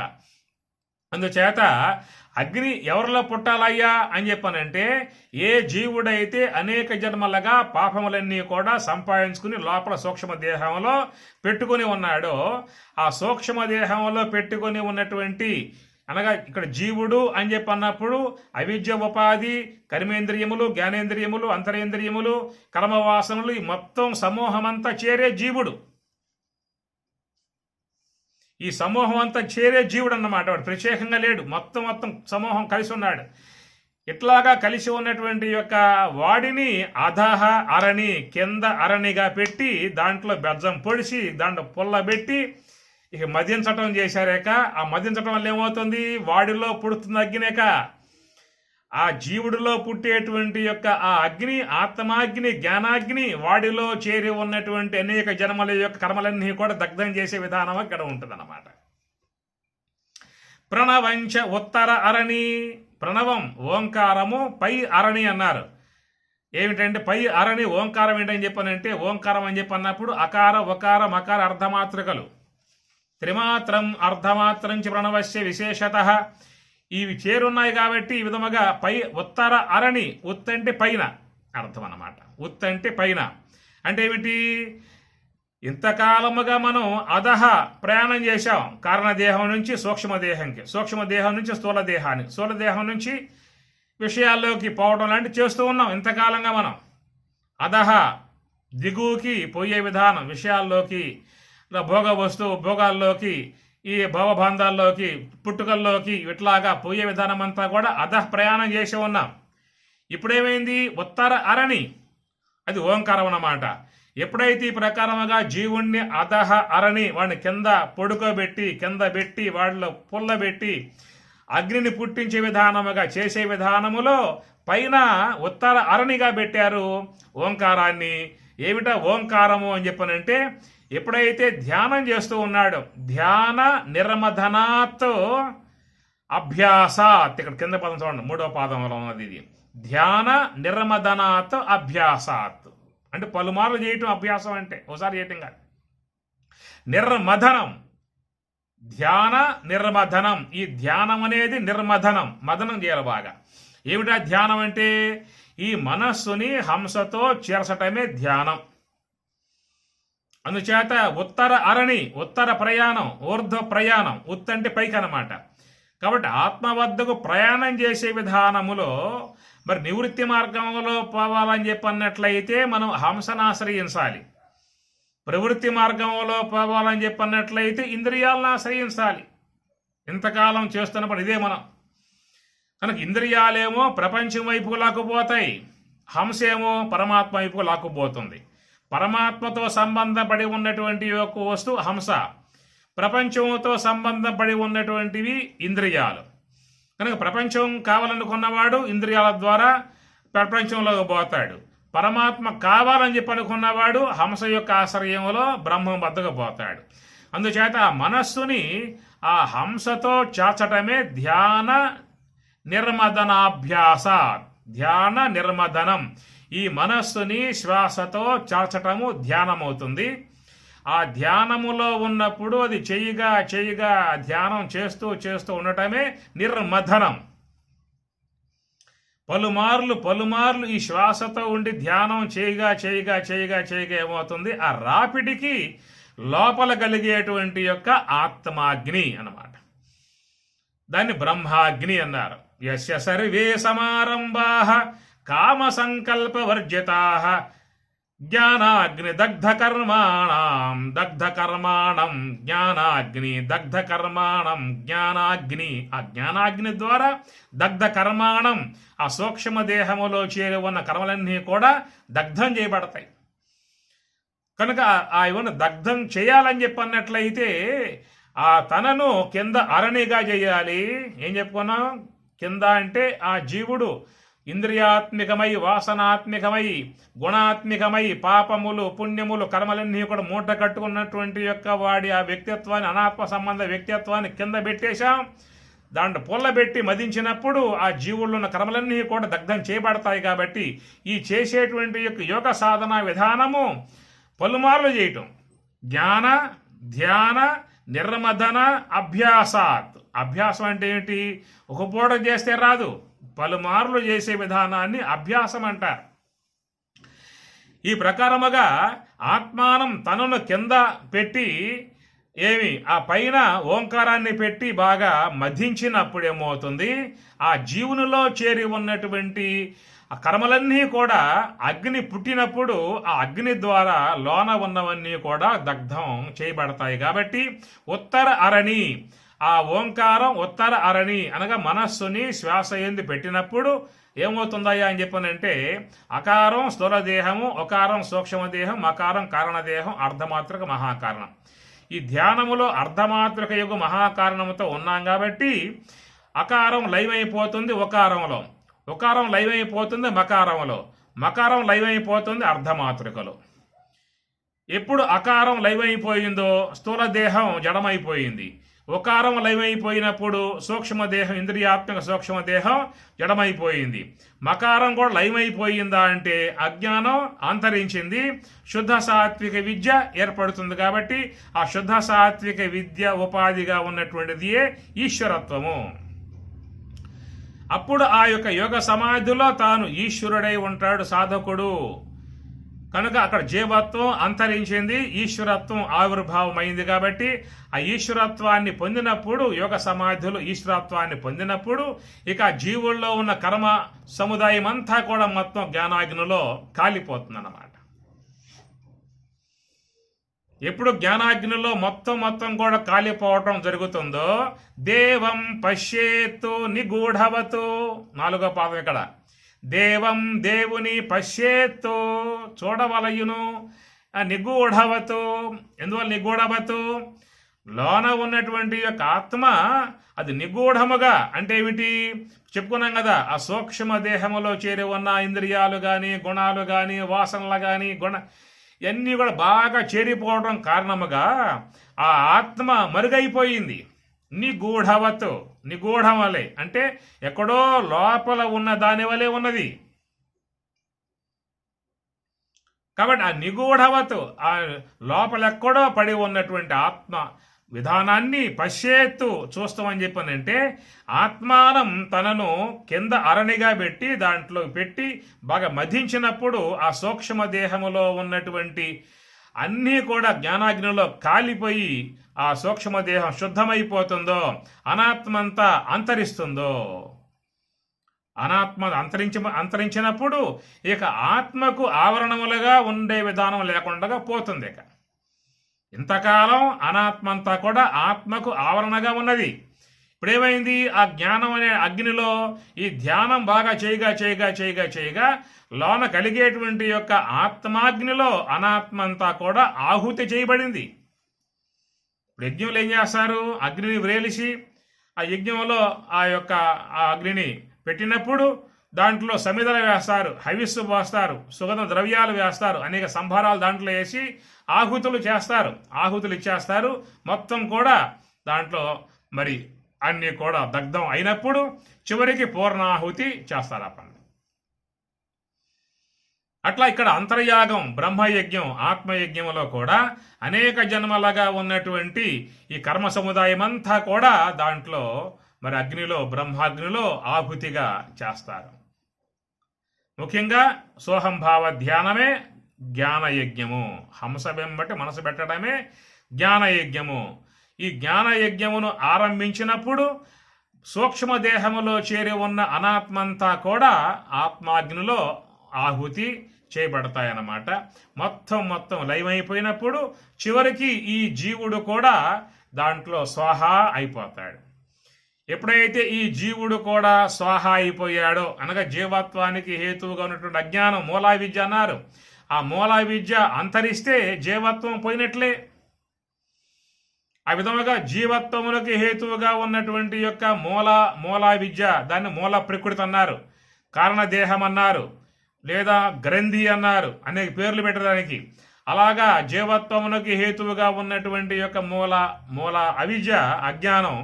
Speaker 1: అందుచేత అగ్ని ఎవరిలో పుట్టాలయ్యా అని చెప్పానంటే, ఏ జీవుడైతే అనేక జన్మలుగా పాపములన్నీ కూడా సంపాదించుకుని లోపల సూక్ష్మదేహంలో పెట్టుకుని ఉన్నాడో, ఆ సూక్ష్మదేహంలో పెట్టుకుని ఉన్నటువంటి, అనగా ఇక్కడ జీవుడు అని చెప్పి అన్నప్పుడు అవిద్య ఉపాధి, కర్మేంద్రియములు, జ్ఞానేంద్రియములు, అంతరేంద్రియములు, కర్మవాసనలు, ఈ మొత్తం సమూహం అంతా చేరే జీవుడు. ఈ సమూహం అంతా చేరే జీవుడు అన్నమాట. వాడు ప్రత్యేకంగా లేడు, మొత్తం సమూహం కలిసి ఉన్నాడు. ఇట్లాగా కలిసి ఉన్నటువంటి యొక్క వాడిని అధహ అరణి, కింద అరణిగా పెట్టి దాంట్లో బెజ్జం పొడిచి దాంట్లో పుల్లబెట్టి ఇక మదించటం చేశారేక. ఆ మదించటం వల్ల ఏమవుతుంది? వాడిలో పుడుతుంది అగ్నిక. ఆ జీవుడిలో పుట్టేటువంటి యొక్క ఆ అగ్ని, ఆత్మాగ్ని, జ్ఞానాగ్ని వాడిలో చేరి ఉన్నటువంటి అనేక జన్మల యొక్క కర్మలన్నీ కూడా దగ్ధం చేసే విధానం ఇక్కడ ఉంటుంది అన్నమాట. ప్రణవంచ ఉత్తర అరణి. ప్రణవం ఓంకారము, పై అరణి అన్నారు. ఏమిటంటే పై అరణి ఓంకారం ఏంటని చెప్పానంటే, ఓంకారం అని చెప్పి అన్నప్పుడు అకార ఉకార మకార అర్ధమాత్రికలు, త్రిమాత్రం అర్ధమాత్రం చ ప్రణవస్య విశేషత. ఇవి చేరున్నాయి కాబట్టి ఈ విధముగా పై ఉత్తర అరణి, ఉత్తంటే పైన అర్థం అన్నమాట. ఉత్తంటే పైన అంటే ఏమిటి? ఇంతకాలముగా మనం అధహ ప్రయాణం చేశాం. కారణదేహం నుంచి సూక్ష్మదేహంకి, సూక్ష్మదేహం నుంచి స్థూలదేహాన్ని, స్థూలదేహం నుంచి విషయాల్లోకి పోవడం లాంటివి చేస్తూ ఉన్నాం ఇంతకాలంగా మనం. అధహ దిగువకి పోయే విధానం, విషయాల్లోకి, భోగాల్లోకి, ఈ భవబంధాల్లోకి, పుట్టుకల్లోకి, ఇట్లాగా పోయే విధానం అంతా కూడా అధః ప్రయాణం చేసి ఉన్నాం. ఇప్పుడేమైంది? ఉత్తర అరణి, అది ఓంకారం అన్నమాట. ఎప్పుడైతే ఈ ప్రకారముగా జీవుణ్ణి అధః అరణి, వాడిని కింద పొడుకోబెట్టి, కింద పెట్టి, వాడిలో పుల్లబెట్టి అగ్నిని పుట్టించే విధానముగా చేసే విధానములో పైన ఉత్తర అరణిగా పెట్టారు ఓంకారాన్ని. ఏమిటా ఓంకారము అని చెప్పనంటే, ఎప్పుడైతే ధ్యానం చేస్తూ ఉన్నాడో, ధ్యాన నిర్మధనాత్ అభ్యాసాత్, ఇక్కడ కింద పదం చూడండి, 3వ పాదంలో ఉన్నది ఇది. ధ్యాన నిర్మధనాత్ అభ్యాసాత్ అంటే పలుమార్లు చేయటం అభ్యాసం అంటే, ఒకసారి చేయటం కాదు. నిర్మధనం, ధ్యాన నిర్మధనం. ఈ ధ్యానం అనేది నిర్మధనం, మదనం చేయాలి బాగా. ఏమిటా ధ్యానం అంటే? ఈ మనస్సుని హంసతో చేర్చటమే ధ్యానం. అందుచేత ఉత్తర అరణి, ఉత్తర ప్రయాణం, ఊర్ధ్వ ప్రయాణం, ఉత్తంటే పైకి అన్నమాట. కాబట్టి ఆత్మ వద్దకు ప్రయాణం చేసే విధానములో మరి నివృత్తి మార్గంలో పోవాలని చెప్పన్నట్లయితే మనం హంసను ఆశ్రయించాలి. ప్రవృత్తి మార్గంలో పోవాలని చెప్పన్నట్లయితే ఇంద్రియాలను ఆశ్రయించాలి. ఇంతకాలం చేస్తున్నప్పుడు ఇదే మనం. కనుక ఇంద్రియాలేమో ప్రపంచం వైపుకు లాక్కుపోతాయి, హంసేమో పరమాత్మ వైపుకు లాక్కుపోతుంది. పరమాత్మతో సంబంధపడి ఉన్నటువంటి యొక్క వస్తువు హంస, ప్రపంచంతో సంబంధపడి ఉన్నటువంటివి ఇంద్రియాలు. కనుక ప్రపంచం కావాలనుకున్నవాడు ఇంద్రియాల ద్వారా ప్రపంచంలోకి పోతాడు. పరమాత్మ కావాలని చెప్పి అనుకున్నవాడు హంస యొక్క ఆశ్రయంలో బ్రహ్మం వద్దకు పోతాడు. అందుచేత ఆ మనస్సుని ఆ హంసతో చాచటమే ధ్యాన నిర్మదనాభ్యాస. ధ్యాన నిర్మదనం, ఈ మనస్సుని శ్వాసతో చాచటము ధ్యానమవుతుంది. ఆ ధ్యానములో ఉన్నప్పుడు అది చెయ్యిగా చెయ్యిగా ధ్యానం చేస్తూ చేస్తూ ఉండటమే నిర్మథనం. పలుమార్లు ఈ శ్వాసతో ఉండి ధ్యానం చేయగా చేయగా చేయగా చేయగా ఏమవుతుంది, ఆ రాపిడికి లోపల కలిగేటువంటి యొక్క ఆత్మాగ్ని అన్నమాట. దాన్ని బ్రహ్మాగ్ని అన్నారు. యస్య సర్వే సమారంభాః కామ సంకల్ప వర్జితాః జ్ఞానాగ్ని దగ్ధ కర్మాణం జ్ఞానాగ్ని దగ్ధ కర్మాణం. జ్ఞానాగ్ని, ఆ జ్ఞానాగ్ని ద్వారా దగ్ధ కర్మాణం, ఆ సూక్ష్మ దేహములో చేరి ఉన్న కర్మలన్నీ కూడా దగ్ధం చేయబడతాయి. కనుక ఆ ఇవన్నీ దగ్ధం చేయాలని చెప్పన్నట్లయితే ఆ తనను కింద అరణిగా చేయాలి. ఏం చెప్పుకున్నాం, కింద అంటే ఆ జీవుడు ఇంద్రియాత్మికమై వాసనాత్మికమై గుణాత్మికమై పాపములు పుణ్యములు కర్మలన్నీ కూడా మూట కట్టుకున్నటువంటి యొక్క వాడి ఆ వ్యక్తిత్వాన్ని, అనాత్మ సంబంధ వ్యక్తిత్వాన్ని కింద పెట్టేశాం. దాంట్లో పొల్లబెట్టి మదించినప్పుడు ఆ జీవుల్లో ఉన్న కర్మలన్నీ కూడా దగ్ధం చేయబడతాయి. కాబట్టి ఈ చేసేటువంటి యొక్క యోగ సాధన విధానము పలుమార్లు చేయటం. జ్ఞాన ధ్యాన నిర్మదన అభ్యాసాత్. అభ్యాసం అంటే ఏంటి, ఒక పూట చేస్తే రాదు, పలుమార్లు చేసే విధానాన్ని అభ్యాసం అంటారు. ఈ ప్రకారముగా ఆత్మానం తనను కింద పెట్టి ఆ పైన ఓంకారాన్ని పెట్టి బాగా మధించినప్పుడు ఏమవుతుంది, ఆ జీవునిలో చేరి ఉన్నటువంటి ఆ కర్మలన్నీ కూడా అగ్ని పుట్టినప్పుడు ఆ అగ్ని ద్వారా లోన ఉన్నవన్నీ కూడా దగ్ధం చేయబడతాయి. కాబట్టి ఉత్తర అరణి, ఆ ఓంకారం ఉత్తర అరణి అనగా మనస్సుని శ్వాస ఎందు పెట్టినప్పుడు ఏమవుతుందయ్యా అని చెప్పనంటే, అకారం స్థూల దేహము, ఒకారం సూక్ష్మదేహం, మకారం కారణదేహం, అర్ధమాత్రక మహాకారణం. ఈ ధ్యానములో అర్ధమాత్రక యుగ మహాకారణముతో ఉన్నాం కాబట్టి అకారం లైవ్ అయిపోతుంది ఒకారంలో, ఒకారం లైవ్ అయిపోతుంది మకారంలో, మకారం లైవ్ అయిపోతుంది అర్ధమాత్రికలో. ఎప్పుడు అకారం లైవ్ అయిపోయిందో స్థూల దేహం జడమైపోయింది. ఒకారం లైవ్ అయిపోయినప్పుడు సూక్ష్మదేహం, ఇంద్రియాత్మక సూక్ష్మదేహం జడమైపోయింది. మకారం కూడా లైవ్ అయిపోయిందా అంటే అజ్ఞానం అంతరించింది, శుద్ధ సాత్విక విద్య ఏర్పడుతుంది. కాబట్టి ఆ శుద్ధ సాత్విక విద్య ఉపాధిగా ఉన్నటువంటిది ఈశ్వరత్వము. అప్పుడు ఆ యొక్క యోగ సమాధిలో తాను ఈశ్వరుడై ఉంటాడు సాధకుడు. కనుక అక్కడ జీవత్వం అంతరించింది, ఈశ్వరత్వం ఆవిర్భావమైంది. కాబట్టి ఆ ఈశ్వరత్వాన్ని పొందినప్పుడు, యోగ సమాధిలో ఈశ్వరత్వాన్ని పొందినప్పుడు ఇక జీవుల్లో ఉన్న కర్మ సముదాయం అంతా కూడా మొత్తం జ్ఞానాగ్నిలో కాలిపోతుంది అన్నమాట. ఎప్పుడు జ్ఞానాగ్నిలో మొత్తం కూడా కాలిపోవటం జరుగుతుందో దేవం పశ్యేత్తు నిగూఢవతు, 4వ పాదం ఇక్కడ. దేవం దేవుని పశ్యేత్తు చూడవలయును, నిగూఢవతు. ఎందువల్ల నిగూఢవతు, లోన ఉన్నటువంటి యొక్క ఆత్మ అది నిగూఢముగా అంటే ఏమిటి చెప్పుకున్నాం కదా, ఆ సూక్ష్మ దేహములో చేరి ఉన్న ఇంద్రియాలు కానీ గుణాలు కానీ వాసనలు కానీ ఇవన్నీ కూడా బాగా చేరిపోవడం కారణముగా ఆ ఆత్మ మరుగైపోయింది. నిగూఢవత్, నిగూఢం వలె అంటే ఎక్కడో లోపల ఉన్న దాని వలె ఉన్నది. కాబట్టి ఆ నిగూఢవత్, ఆ లోపల ఎక్కడో పడి ఉన్నటువంటి ఆత్మ విధానాన్ని పశ్చేత్తు చూస్తామని చెప్పనంటే, ఆత్మానం తనను కింద అరణిగా పెట్టి దాంట్లో పెట్టి బాగా మధించినప్పుడు ఆ సూక్ష్మ దేహములో ఉన్నటువంటి అన్నీ కూడా జ్ఞానాగ్నిలో కాలిపోయి ఆ సూక్ష్మదేహం శుద్ధమైపోతుందో, అనాత్మంతా అంతరిస్తుందో. అనాత్మ అంతరించినప్పుడు ఇక ఆత్మకు ఆవరణములుగా ఉండే విధానం లేకుండా పోతుంది. ఇక ఇంతకాలం అనాత్మంతా కూడా ఆత్మకు ఆవరణగా ఉన్నది. ఇప్పుడేమైంది, ఆ జ్ఞానం అనే అగ్నిలో ఈ ధ్యానం బాగా చేయగా లోన కలిగేటువంటి యొక్క ఆత్మాగ్నిలో అనాత్మంతా కూడా ఆహుతి చేయబడింది. ఇప్పుడు యజ్ఞంలో ఏం చేస్తారు, అగ్నిని వ్రేలిసి ఆ యజ్ఞంలో ఆ యొక్క ఆ అగ్నిని పెట్టినప్పుడు దాంట్లో సమిధలు వేస్తారు, హవిస్సు పోస్తారు, సుగంధ ద్రవ్యాలు వేస్తారు, అనేక సంభారాలు దాంట్లో వేసి ఆహుతులు చేస్తారు, ఆహుతులు ఇచ్చేస్తారు. మొత్తం కూడా దాంట్లో మరి అన్నీ కూడా దగ్ధం అయినప్పుడు చివరికి పూర్ణాహుతి చేస్తారు ఆ పని. అట్లా ఇక్కడ అంతర్యాగం, బ్రహ్మయజ్ఞం, ఆత్మయజ్ఞంలో కూడా అనేక జన్మలుగా ఉన్నటువంటి ఈ కర్మ సముదాయం అంతా కూడా దాంట్లో మరి అగ్నిలో, బ్రహ్మాగ్నిలో ఆహుతిగా చేస్తారు. ముఖ్యంగా సోహంభావ ధ్యానమే జ్ఞానయజ్ఞము. హంస వెంబటి మనసు పెట్టడమే జ్ఞానయజ్ఞము. ఈ జ్ఞానయజ్ఞమును ఆరంభించినప్పుడు సూక్ష్మదేహములో చేరి ఉన్న అనాత్మంతా కూడా ఆత్మాగ్నిలో ఆహుతి చేయబడతాయన్నమాట. మొత్తం లయమైపోయినప్పుడు చివరికి ఈ జీవుడు కూడా దాంట్లో స్వాహ అయిపోతాడు. ఎప్పుడైతే ఈ జీవుడు కూడా స్వాహ అయిపోయాడో, అనగా జీవత్వానికి హేతువుగా ఉన్నటువంటి అజ్ఞానం, మూలా విద్య అన్నారు, ఆ మూలా విద్య అంతరిస్తే జీవత్వం పోయినట్లే. ఆ విధముగా జీవత్వములకు హేతువుగా ఉన్నటువంటి యొక్క మూలా విద్య, దాన్ని మూల ప్రకృతి అన్నారు, కారణదేహం అన్నారు, లేదా గ్రంథి అన్నారు, అనేక పేర్లు పెట్టడానికి. అలాగా జీవత్వమునకు హేతువుగా ఉన్నటువంటి యొక్క మూల అవిద్య, అజ్ఞానం,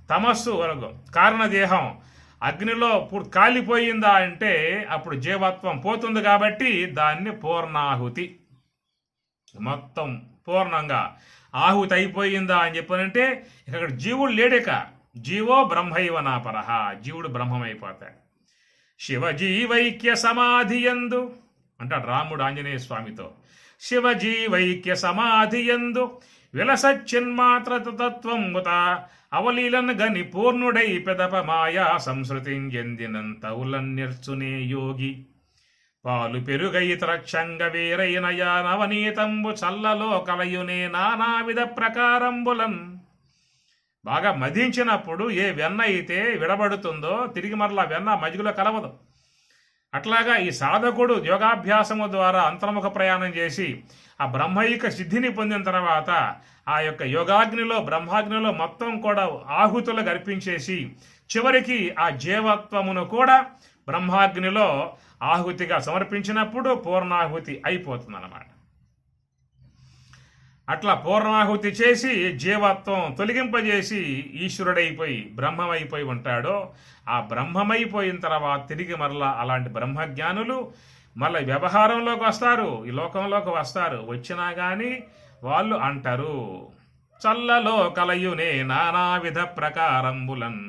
Speaker 1: తమస్సు వరకు కారణదేహం అగ్నిలో కాలిపోయిందా అంటే అప్పుడు జీవత్వం పోతుంది. కాబట్టి దాన్ని పూర్ణాహుతి, మొత్తం పూర్ణంగా ఆహుతి అయిపోయిందా అని చెప్పనంటే ఇక్కడ జీవుడు లేడేక, జీవో బ్రహ్మైవ నాపరహ, జీవుడు బ్రహ్మమైపోతాడు. శివజీవైక్య సమాధియందు అంటాడు రాముడు ఆంజనేయ స్వామితో, శివజీవైక్య సమాధియందు విలసచ్చిన్మాత్ర తత్వంబుత అవలీలన్ గని పూర్ణుడై పెదప మాయా సంస్కృతించెందినంత ఉలన్నిర్చునే యోగి పాలు పెరుగైతర క్షంగ వేరైనయా నవనీతంబు చల్లలో కలయునే నానావిధ ప్రకారంబులన్. బాగా మదించినప్పుడు ఏ వెన్న అయితే విడబడుతుందో తిరిగి మరలా వెన్న మజ్జిగలో కలవదు. అట్లాగా ఈ సాధకుడు యోగాభ్యాసము ద్వారా అంతర్ముఖ ప్రయాణం చేసి ఆ బ్రహ్మైక సిద్ధిని పొందిన తర్వాత ఆ యొక్క యోగాగ్నిలో, బ్రహ్మాగ్నిలో మొత్తం కూడా ఆహుతులు అర్పించేసి చివరికి ఆ జీవత్వమును కూడా బ్రహ్మాగ్నిలో ఆహుతిగా సమర్పించినప్పుడు పూర్ణాహుతి అయిపోతుంది అన్నమాట. అట్లా పూర్ణాహుతి చేసి జీవత్వం తొలగింపజేసి ఈశ్వరుడైపోయి బ్రహ్మమైపోయి ఉంటాడో, ఆ బ్రహ్మమైపోయిన తర్వాత తిరిగి మరలా అలాంటి బ్రహ్మజ్ఞానులు మళ్ళీ వ్యవహారంలోకి వస్తారు, ఈ లోకంలోకి వస్తారు. వచ్చినా కానీ వాళ్ళు అంటారు, చల్లలో కలయునే నానావిధ ప్రకారంబులన్.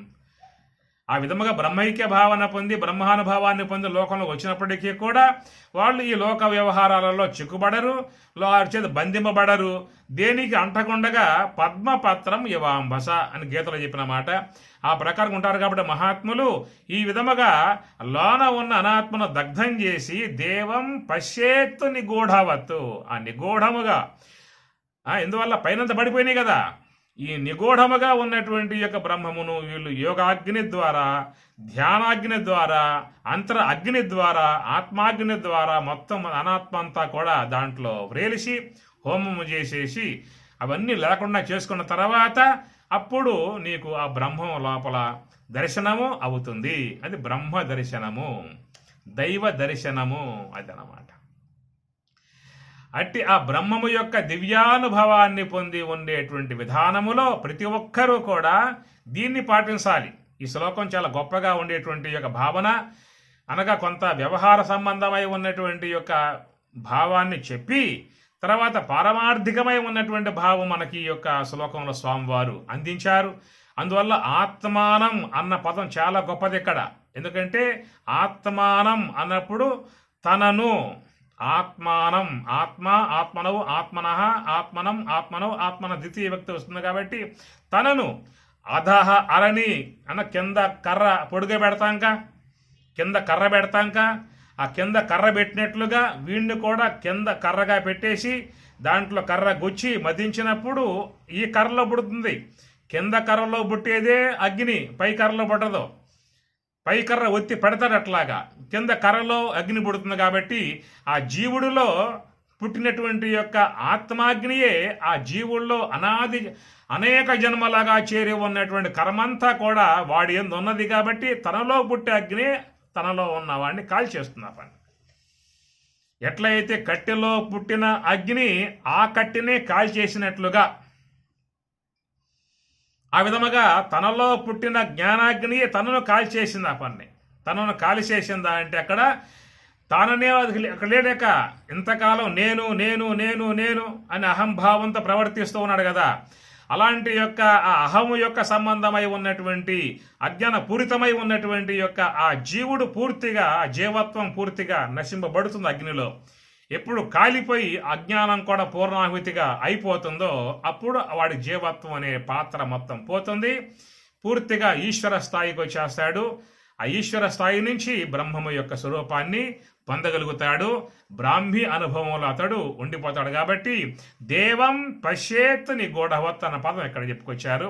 Speaker 1: ఆ విధముగా బ్రహ్మైక్య భావన పొంది బ్రహ్మానుభవాన్ని పొంది లోకంలో వచ్చినప్పటికీ కూడా వాళ్ళు ఈ లోక వ్యవహారాలలో చిక్కుబడరు, చేత బంధింపబడరు. దేనికి అంటకుండగా పద్మపత్రం ఇవాంబస అని గీతలో చెప్పిన మాట ఆ ప్రకారం ఉంటారు. కాబట్టి మహాత్ములు ఈ విధముగా లోన ఉన్న అనాత్మను దగ్ధం చేసి దేవం పశ్చేత్తు నిగూఢవత్తు, ఆ నిగూఢముగా, ఎందువల్ల పైనంత పడిపోయినాయి కదా, ఈ నిగూఢముగా ఉన్నటువంటి యొక్క బ్రహ్మమును వీళ్ళు యోగాగ్ని ద్వారా, ధ్యానాగ్ని ద్వారా, అంతర అగ్ని ద్వారా, ఆత్మాగ్ని ద్వారా మొత్తం అనాత్మ అంతా కూడా దాంట్లో వ్రేలిసి హోమము చేసేసి అవన్నీ లేకుండా చేసుకున్న తర్వాత అప్పుడు నీకు ఆ బ్రహ్మం లోపల దర్శనము అవుతుంది. అది బ్రహ్మ దర్శనము, దైవ దర్శనము అదనమాట. అట్టి ఆ బ్రహ్మము యొక్క దివ్యానుభవాన్ని పొంది ఉండేటువంటి విధానములో ప్రతి ఒక్కరూ కూడా దీన్ని పాటించాలి. ఈ శ్లోకం చాలా గొప్పగా ఉండేటువంటి యొక్క భావన, అనగా కొంత వ్యవహార సంబంధమై ఉన్నటువంటి యొక్క భావాన్ని చెప్పి తర్వాత పారమార్థికమై ఉన్నటువంటి భావం మనకి ఈ యొక్క శ్లోకంలో స్వామివారు అందించారు. అందువల్ల ఆత్మానం అన్న పదం చాలా గొప్పది ఇక్కడ. ఎందుకంటే ఆత్మానం అన్నప్పుడు తనను, ఆత్మానం, ఆత్మ, ఆత్మనవు, ఆత్మనః, ఆత్మనం, ఆత్మనవు, ఆత్మన ద్వితీయ వ్యక్తి వస్తుంది. కాబట్టి తనను అధహ అరణి అన్న కింద కర్ర పొడుగ పెడతాంక, కింద కర్ర పెడతాంక, ఆ కింద కర్ర పెట్టినట్లుగా వీడిని కూడా కింద కర్రగా పెట్టేసి దాంట్లో కర్ర గుచ్చి మదించినప్పుడు ఈ కర్రలో పుడుతుంది. కింద కర్రలో పుట్టేదే అగ్ని, పై కర్రలో పుట్టదు. పై కర్ర ఒత్తి పెడతాడు, అట్లాగా కింద కర్రలో అగ్ని పుడుతుంది. కాబట్టి ఆ జీవుడిలో పుట్టినటువంటి యొక్క ఆత్మాగ్నియే ఆ జీవుల్లో అనేక జన్మలాగా చేరి ఉన్నటువంటి కర్మంతా కూడా వాడి యందు ఉన్నది. కాబట్టి తనలో పుట్టే అగ్ని తనలో ఉన్నవాడిని కాల్చేస్తుంది ఆ పని. ఎట్లయితే కట్టెలో పుట్టిన అగ్ని ఆ కట్టెనే కాల్చేసినట్లుగా ఆ విధముగా తనలో పుట్టిన జ్ఞానాగ్ని తనను కాల్చేసింది. ఆ పని తనను కాల్చేసిందా అంటే అక్కడ తాననే అక్కడ లేడాక ఇంతకాలం నేను నేను నేను నేను అని అహంభావంతో ప్రవర్తిస్తూ ఉన్నాడు కదా. అలాంటి యొక్క ఆ అహము యొక్క సంబంధమై ఉన్నటువంటి అజ్ఞాన పూరితమై ఉన్నటువంటి యొక్క ఆ జీవుడు పూర్తిగా ఆ జీవత్వం పూర్తిగా నశింపబడుతుంది అగ్నిలో. ఎప్పుడు కాలిపోయి అజ్ఞానం కూడా పూర్ణాహుతిగా అయిపోతుందో అప్పుడు వాడి జీవత్వం అనే పాత్ర మొత్తం పోతుంది. పూర్తిగా ఈశ్వర స్థాయికి వచ్చేస్తాడు. ఆ ఈశ్వర స్థాయి నుంచి బ్రహ్మము యొక్క స్వరూపాన్ని పొందగలుగుతాడు. బ్రాహ్మీ అనుభవంలో అతడు ఉండిపోతాడు. కాబట్టి దేవం పశ్యేత్ నిగూఢవత్ అన్న పదం ఇక్కడ చెప్పుకొచ్చారు.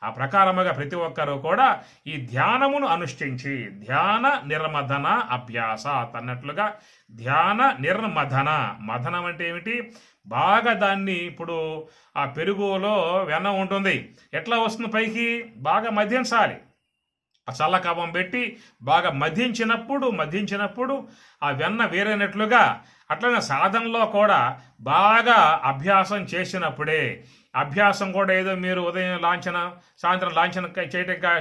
Speaker 1: ఆ ప్రకారముగా ప్రతి ఒక్కరూ కూడా ఈ ధ్యానమును అనుష్ఠించి ధ్యాన నిర్మధన అభ్యాసాత్ అన్నట్లుగా ధ్యాన నిర్మధన, మధనం అంటే ఏమిటి? బాగా దాన్ని ఇప్పుడు ఆ పెరుగులో వెన్న ఉంటుంది, ఎట్లా వస్తుంది పైకి? బాగా మధ్యించాలి. ఆ చల్లకవం పెట్టి బాగా మధించినప్పుడు ఆ వెన్న వేరైనట్లుగా అట్లనే సాధనలో కూడా బాగా అభ్యాసం చేసినప్పుడే, అభ్యాసం కూడా ఏదో మీరు ఉదయం లాంఛన సాయంత్రం లాంఛన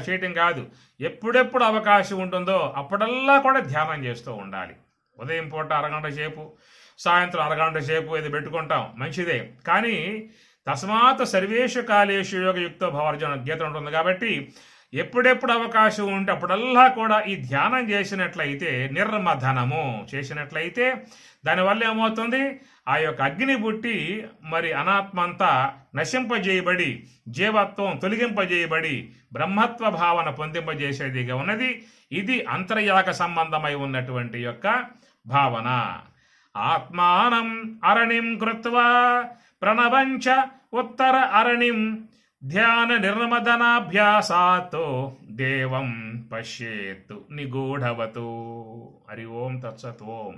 Speaker 1: చేయటం కాదు, ఎప్పుడెప్పుడు అవకాశం ఉంటుందో అప్పుడల్లా కూడా ధ్యానం చేస్తూ ఉండాలి. ఉదయం పూట అరగంట సేపు, సాయంత్రం అరగంట సేపు ఇది పెట్టుకుంటాం, మంచిదే. కానీ తస్మాత్ సర్వేషు కాలేషు యోగయుక్తో భవార్జున గీత ఉంటుంది. కాబట్టి ఎప్పుడెప్పుడు అవకాశం ఉంటే అప్పుడల్లా కూడా ఈ ధ్యానం చేసినట్లయితే, నిర్మధనము చేసినట్లయితే దానివల్ల ఏమవుతుంది? ఆ యొక్క అగ్ని పుట్టి మరి అనాత్మంతా నశింపజేయబడి జీవత్వం తొలగింపజేయబడి బ్రహ్మత్వ భావన పొందింపజేసేదిగా ఉన్నది. ఇది అంతర్యాగ సంబంధమై ఉన్నటువంటి యొక్క భావన. ఆత్మానం అరణిం కృత్వా ప్రణవంచ ఉత్తర అరణిం ధ్యాన నిర్మదనాభ్యాసాతో దేవం పశ్యేత్ నిగూఢవతు. హరి ఓం తత్సత్ ఓం.